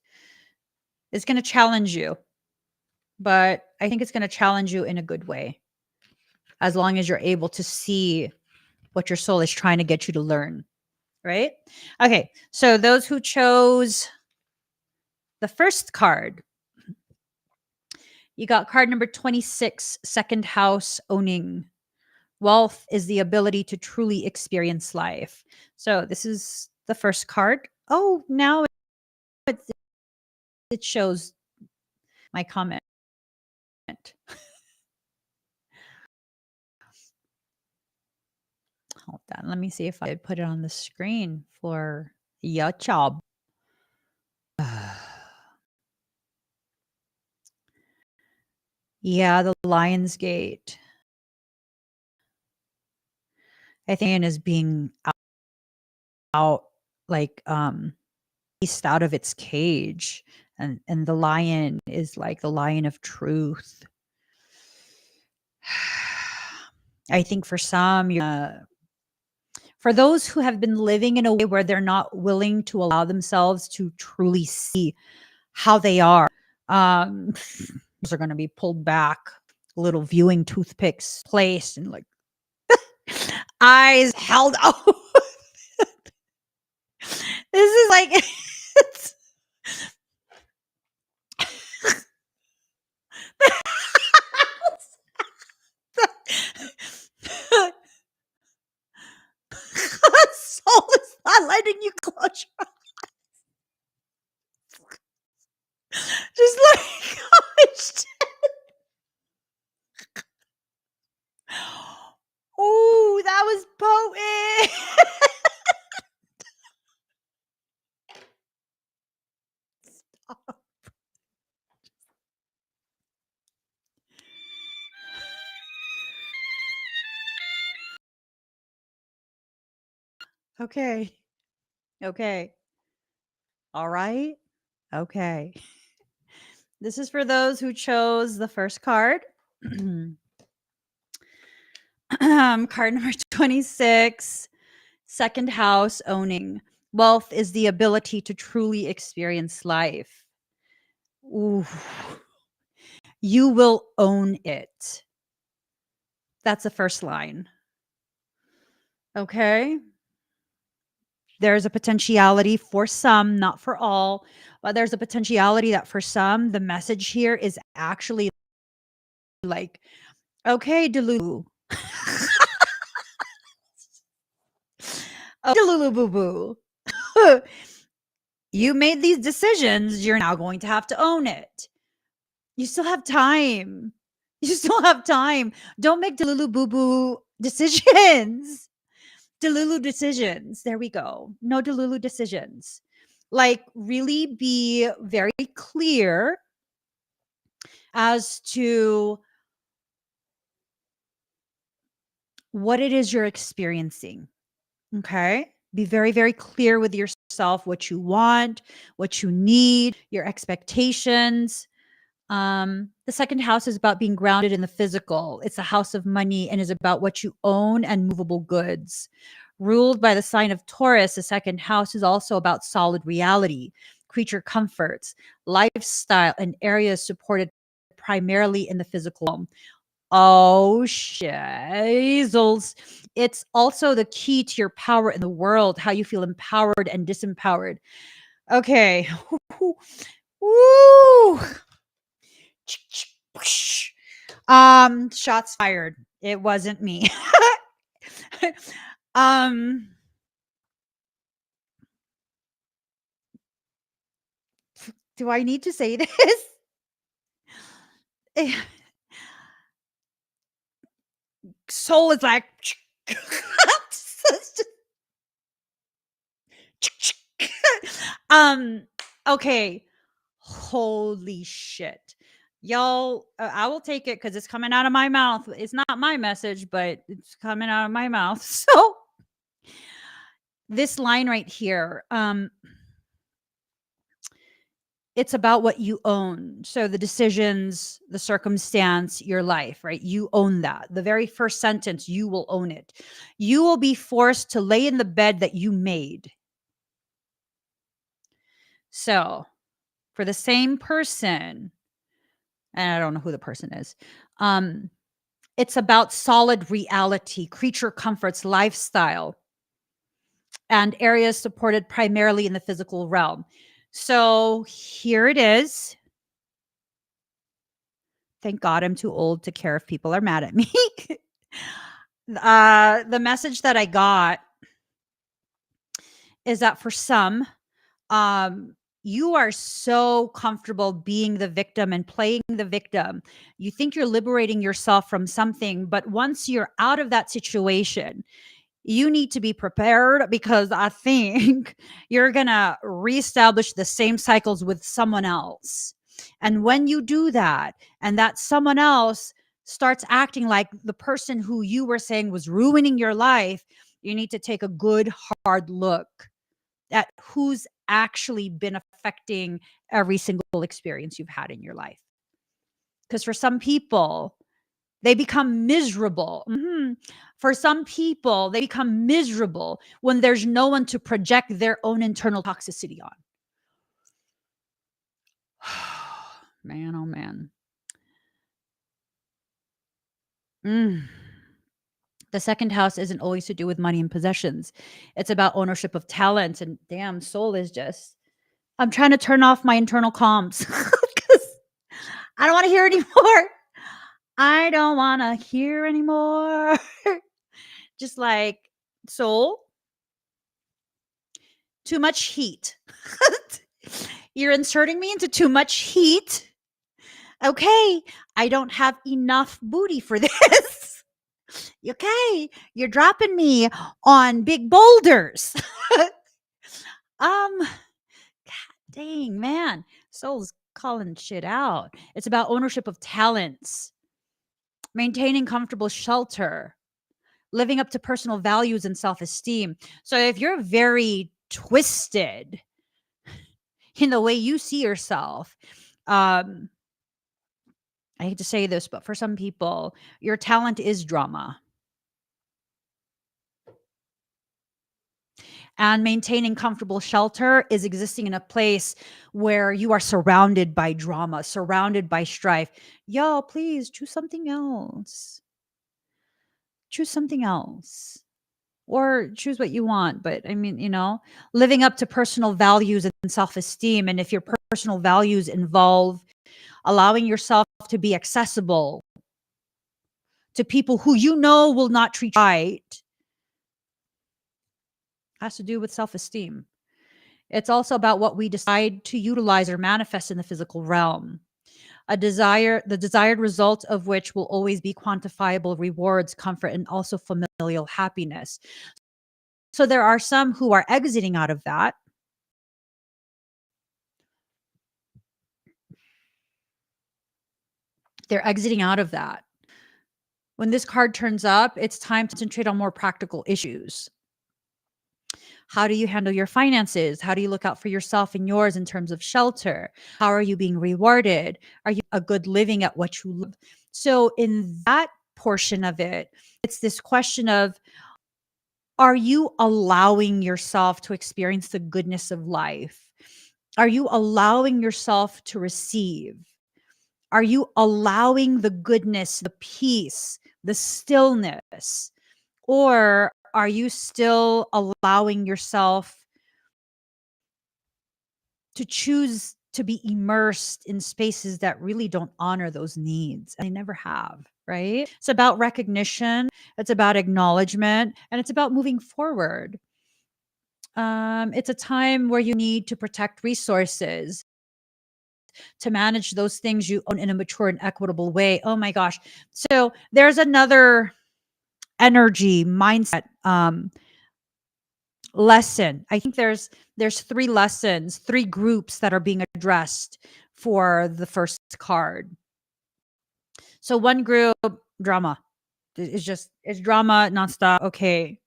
going to challenge you. But I think it's going to challenge you in a good way, as long as you're able to see what your soul is trying to get you to learn, right? Okay, so those who chose the first card, you got card number 26, second house, owning. Wealth is the ability to truly experience life. So this is the first card. Oh, now it shows my comment. Hold on. Let me see if I could put it on the screen for YouTube. Yeah, the Lion's Gate. I think is being out like released out of its cage, and the lion is like the lion of truth. I think for some, for those who have been living in a way where they're not willing to allow themselves to truly see how they are, those are going to be pulled back, little viewing toothpicks placed, and like eyes held out. This is like it's, soul is not letting you close your eyes. Just like gosh. Oh, that was potent. Stop. Okay. Okay. All right. Okay. This is for those who chose the first card. Card number 26, second house, owning. Wealth is the ability to truly experience life. Ooh. You will own it. That's the first line. Okay. There's a potentiality for some, not for all, but there's a potentiality that for some, the message here is actually like, okay, Delulu. Oh, Delulu boo boo. You made these decisions. You're now going to have to own it. You still have time. You still have time. Don't make Delulu boo boo decisions. Delulu decisions. There we go. No Delulu decisions. Like, really be very clear as to what it is you're experiencing. Okay. Be very, very clear with yourself what you want, what you need, your expectations. The second house is about being grounded in the physical. It's a house of money and is about what you own and movable goods. Ruled by the sign of Taurus, the second house is also about solid reality, creature comforts, lifestyle, and areas supported primarily in the physical realm. Oh, shizzles. It's also the key to your power in the world, how you feel empowered and disempowered. Okay. Woo. Shots fired. It wasn't me. um, do I need to say this? Soul is like, okay. Holy shit. Y'all, I will take it because it's coming out of my mouth. It's not my message, but it's coming out of my mouth. So this line right here, it's about what you own. So the decisions, the circumstance, your life, right? You own that. The very first sentence, you will own it. You will be forced to lay in the bed that you made. So for the same person, and I don't know who the person is, it's about solid reality, creature comforts, lifestyle, and areas supported primarily in the physical realm. So here it is. Thank God I'm too old to care if people are mad at me. The message that I got is that for some, you are so comfortable being the victim and playing the victim. You think you're liberating yourself from something, but once you're out of that situation, you need to be prepared because I think you're going to reestablish the same cycles with someone else. And when you do that, and that someone else starts acting like the person who you were saying was ruining your life, you need to take a good, hard look at who's actually been affecting every single experience you've had in your life. Because for some people, they become miserable. For some people, they become miserable when there's no one to project their own internal toxicity on. Man, oh man. The second house isn't always to do with money and possessions. It's about ownership of talent. And damn, soul is just, I'm trying to turn off my internal comms because I don't want to hear anymore. I don't want to hear anymore. Just like, soul, too much heat. You're inserting me into too much heat. Okay, I don't have enough booty for this. Okay, you're dropping me on big boulders. God dang, man. Soul's calling shit out. It's about ownership of talents, maintaining comfortable shelter, living up to personal values and self-esteem. So if you're very twisted in the way you see yourself, I hate to say this, but for some people, your talent is drama. And maintaining comfortable shelter is existing in a place where you are surrounded by drama, surrounded by strife. Yo, please choose something else. Choose something else. Or choose what you want. But I mean, living up to personal values and self-esteem. And if your personal values involve allowing yourself to be accessible to people who you know will not treat you right, has to do with self-esteem. It's also about what we decide to utilize or manifest in the physical realm. The desired result of which will always be quantifiable rewards, comfort, and also familial happiness. So there are some who are exiting out of that. They're exiting out of that. When this card turns up, it's time to concentrate on more practical issues. How do you handle your finances? How do you look out for yourself and yours in terms of shelter? How are you being rewarded? Are you a good living at what you love? So in that portion of it, it's this question of, are you allowing yourself to experience the goodness of life? Are you allowing yourself to receive? Are you allowing the goodness, the peace, the stillness? Or are you still allowing yourself to choose to be immersed in spaces that really don't honor those needs? And they never have, right? It's about recognition, it's about acknowledgement, and it's about moving forward. It's a time where you need to protect resources, to manage those things you own in a mature and equitable way. Oh my gosh. So there's another energy mindset lesson. I think there's three lessons, three groups that are being addressed for the first card. So one group, drama. It's drama nonstop. Okay,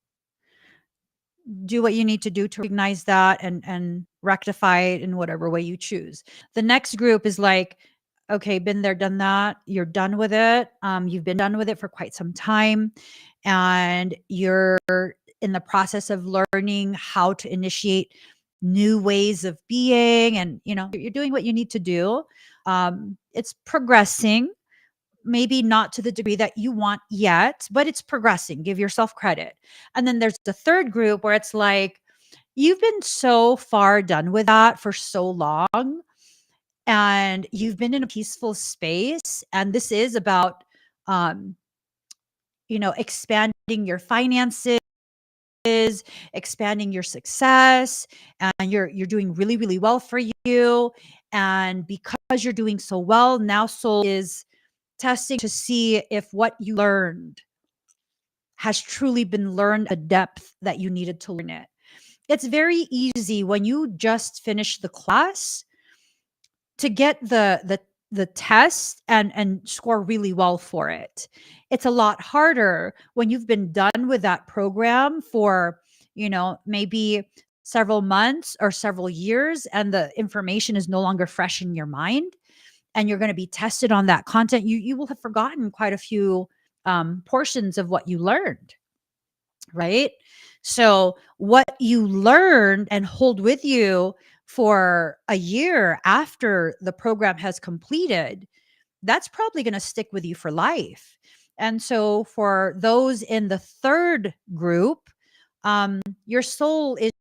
do what you need to do to recognize that and rectify it in whatever way you choose. The next group is like, okay, been there, done that. You're done with it. You've been done with it for quite some time, and you're in the process of learning how to initiate new ways of being, and you're doing what you need to do. It's progressing, maybe not to the degree that you want yet, but it's progressing. Give yourself credit. And then there's the third group where it's like, you've been so far done with that for so long, and you've been in a peaceful space. And this is about, um, expanding your finances, expanding your success, and you're doing really, really well for you. And because you're doing so well, now soul is testing to see if what you learned has truly been learned at the depth that you needed to learn it. It's very easy when you just finish the class to get the test and score really well for it. It's a lot harder when you've been done with that program for, maybe several months or several years, and the information is no longer fresh in your mind, and you're going to be tested on that content. You will have forgotten quite a few portions of what you learned, right? So what you learn and hold with you for a year after the program has completed, that's probably going to stick with you for life. And so for those in the third group, your soul is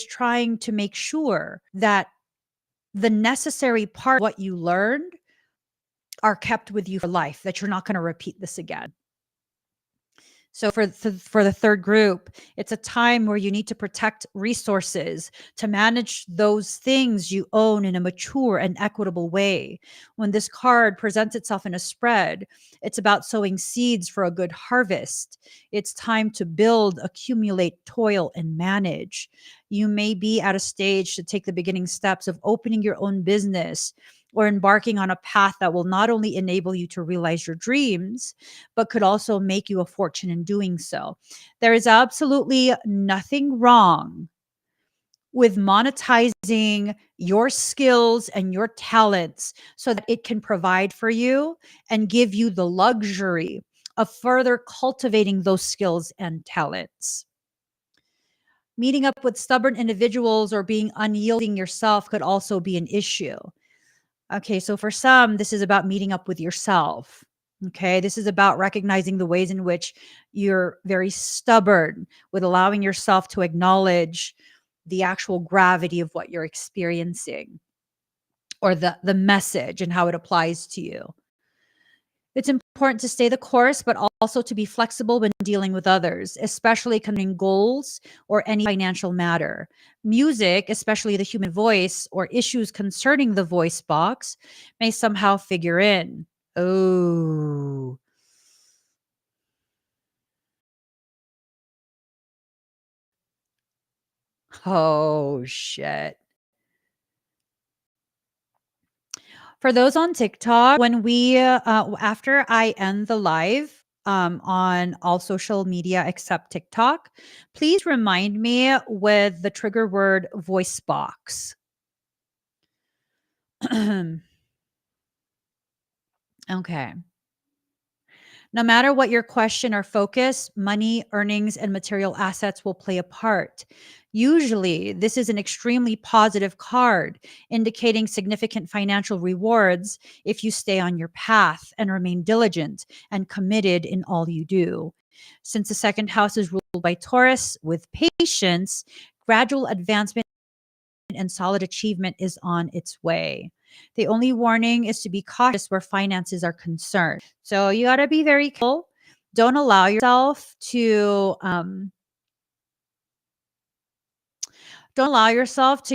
trying to make sure that the necessary part of what you learned are kept with you for life, that you're not going to repeat this again. So for the third group, it's a time where you need to protect resources, to manage those things you own in a mature and equitable way. When this card presents itself in a spread, it's about sowing seeds for a good harvest. It's time to build, accumulate, toil, and manage. You may be at a stage to take the beginning steps of opening your own business or embarking on a path that will not only enable you to realize your dreams, but could also make you a fortune in doing so. There is absolutely nothing wrong with monetizing your skills and your talents so that it can provide for you and give you the luxury of further cultivating those skills and talents. Meeting up with stubborn individuals or being unyielding yourself could also be an issue. Okay, so for some, this is about meeting up with yourself. Okay, this is about recognizing the ways in which you're very stubborn with allowing yourself to acknowledge the actual gravity of what you're experiencing, or the message and how it applies to you. It's important to stay the course, but also to be flexible when dealing with others, especially concerning goals or any financial matter. Music, especially the human voice, or issues concerning the voice box, may somehow figure in. Oh, oh, shit. For those on TikTok, when after I end the live on all social media except TikTok, please remind me with the trigger word voice box. Okay. No matter what your question or focus, money, earnings, and material assets will play a part. Usually, this is an extremely positive card, indicating significant financial rewards if you stay on your path and remain diligent and committed in all you do. Since the second house is ruled by Taurus, with patience, gradual advancement and solid achievement is on its way. The only warning is to be cautious where finances are concerned. So you got to be very careful. Don't allow yourself to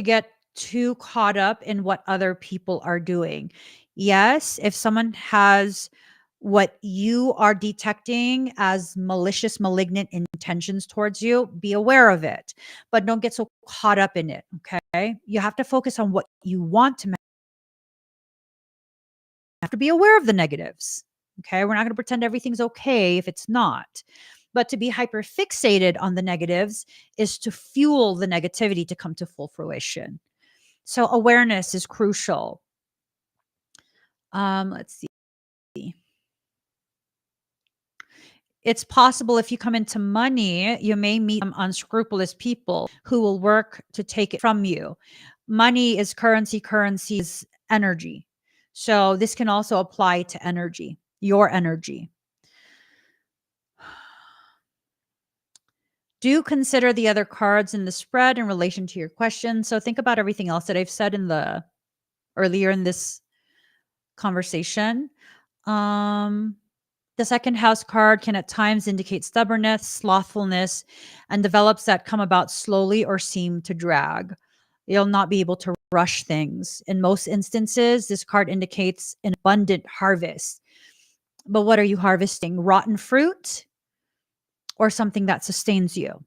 get too caught up in what other people are doing. Yes, if someone has what you are detecting as malicious, malignant intentions towards you, be aware of it, but don't get so caught up in it. Okay. You have to focus on what you want to have to be aware of the negatives. Okay. We're not going to pretend everything's okay if it's not. But to be hyper fixated on the negatives is to fuel the negativity to come to full fruition. So awareness is crucial. Let's see. It's possible if you come into money, you may meet some unscrupulous people who will work to take it from you. Money is currency, currency is energy. So this can also apply to energy, your energy. Do consider the other cards in the spread in relation to your question. So think about everything else that I've said in the earlier in this conversation. The second house card can at times indicate stubbornness, slothfulness, and develops that come about slowly or seem to drag. You'll not be able to rush things. In most instances, this card indicates an abundant harvest. But what are you harvesting? Rotten fruit or something that sustains you?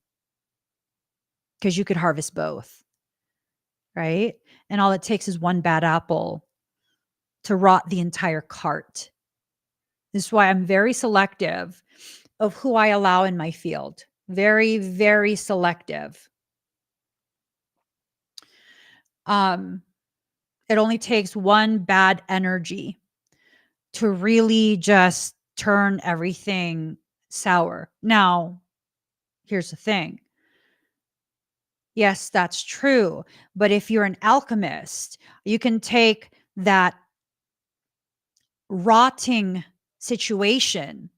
Because you could harvest both, right? And all it takes is one bad apple to rot the entire cart. This is why I'm very selective of who I allow in my field. Very, very selective. It only takes one bad energy to really just turn everything sour. Now, here's the thing. Yes, that's true. But if you're an alchemist, you can take that rotting situation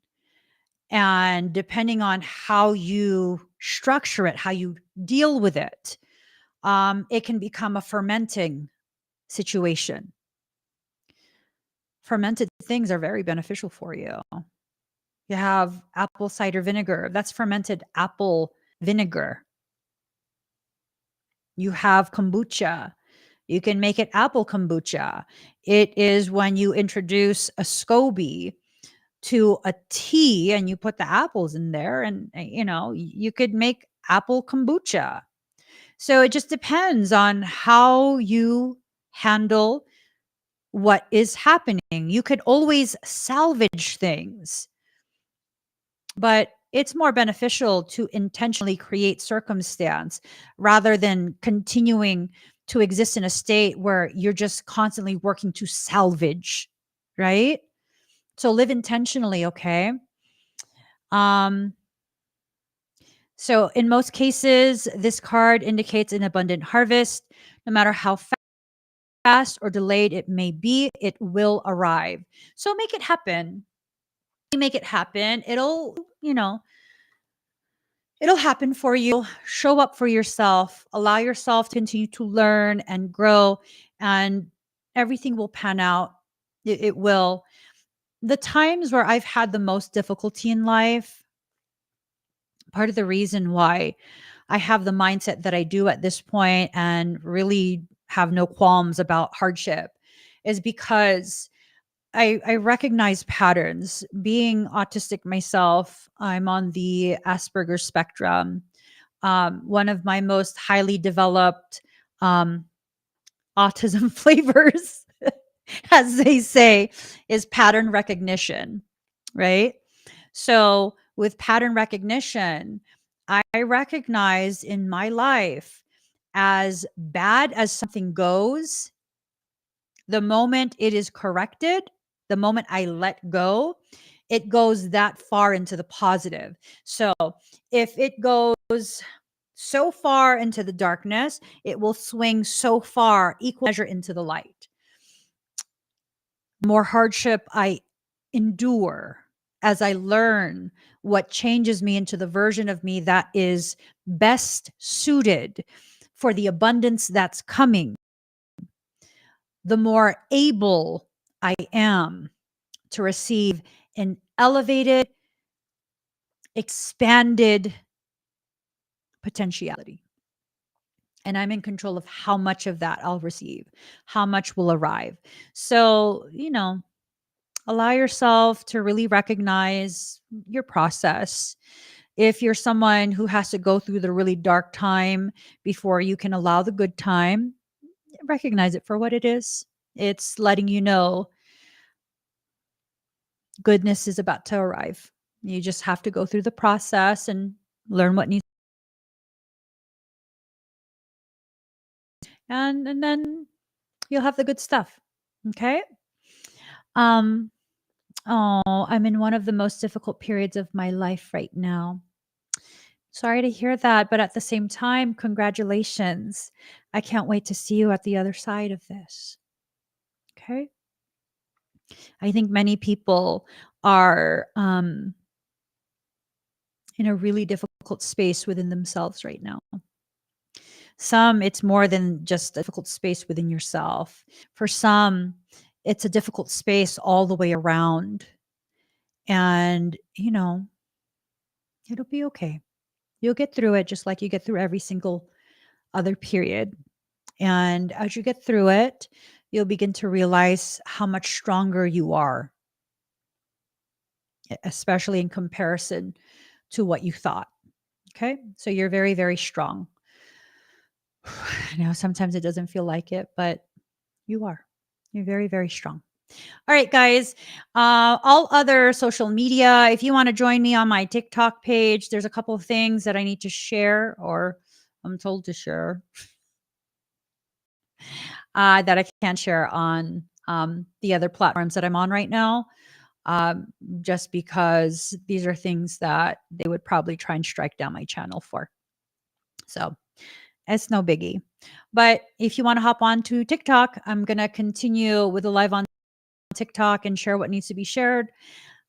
and depending on how you structure it, how you deal with it, it can become a fermenting situation. Fermented things are very beneficial for you. You have apple cider vinegar, that's fermented apple vinegar. You have kombucha. You can make it apple kombucha. It is when you introduce a SCOBY to a tea and you put the apples in there, and you could make apple kombucha. So it just depends on how you handle what is happening. You could always salvage things, but it's more beneficial to intentionally create circumstance rather than continuing to exist in a state where you're just constantly working to salvage, right? So live intentionally, okay? Um so in most cases this card indicates an abundant harvest. No matter how fast or delayed it may be, it will arrive. So make it happen. Make it happen. It'll happen for you. Show up for yourself. Allow yourself to continue to learn and grow, and everything will pan out. It will. The times where I've had the most difficulty in life, part of the reason why I have the mindset that I do at this point and really have no qualms about hardship is because I recognize patterns. Being autistic myself, I'm on the Asperger's spectrum. One of my most highly developed um, autism flavors, as they say, is pattern recognition, right? So, with pattern recognition, I recognize in my life as bad as something goes, the moment it is corrected, the moment I let go, it goes that far into the positive. So if it goes so far into the darkness, it will swing so far, equal measure into the light. More hardship I endure as I learn what changes me into the version of me that is best suited for the abundance that's coming, the more able I am to receive an elevated, expanded potentiality. And I'm in control of how much of that I'll receive, how much will arrive. So, Allow yourself to really recognize your process. If you're someone who has to go through the really dark time before you can allow the good time, recognize it for what it is. It's letting you know goodness is about to arrive. You just have to go through the process and learn what needs, and then you'll have the good stuff. Okay? Um oh, I'm in one of the most difficult periods of my life right now. Sorry to hear that, but at the same time, congratulations. I can't wait to see you at the other side of this. Okay? I think many people are in a really difficult space within themselves right now. Some, it's more than just a difficult space within yourself. For some, it's a difficult space all the way around. And, it'll be okay. You'll get through it just like you get through every single other period. And as you get through it, you'll begin to realize how much stronger you are, especially in comparison to what you thought. Okay. So you're very, very strong. I know sometimes it doesn't feel like it, but you are. You're very, very strong. All right, guys. All other social media, if you want to join me on my TikTok page, there's a couple of things that I need to share or I'm told to share that I can't share on the other platforms that I'm on right now, just because these are things that they would probably try and strike down my channel for. So it's no biggie. But if you want to hop on to TikTok, I'm going to continue with the live on TikTok and share what needs to be shared.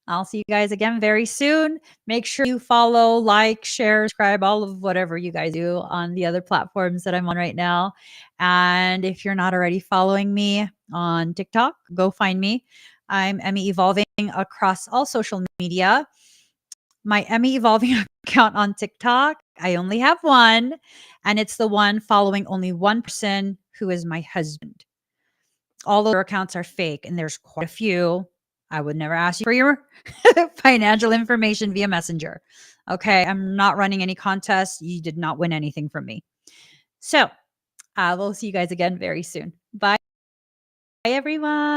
I'll see you guys again very soon. Make sure you follow, like, share, subscribe, all of whatever you guys do on the other platforms that I'm on right now. And if you're not already following me on TikTok, go find me. I'm Emmy Evolving across all social media. My Emmy Evolving account on TikTok, I only have one, and it's the one following only one person who is my husband. All other accounts are fake, and there's quite a few. I would never ask you for your financial information via Messenger. Okay. I'm not running any contests. You did not win anything from me. So we'll see you guys again very soon. Bye, everyone.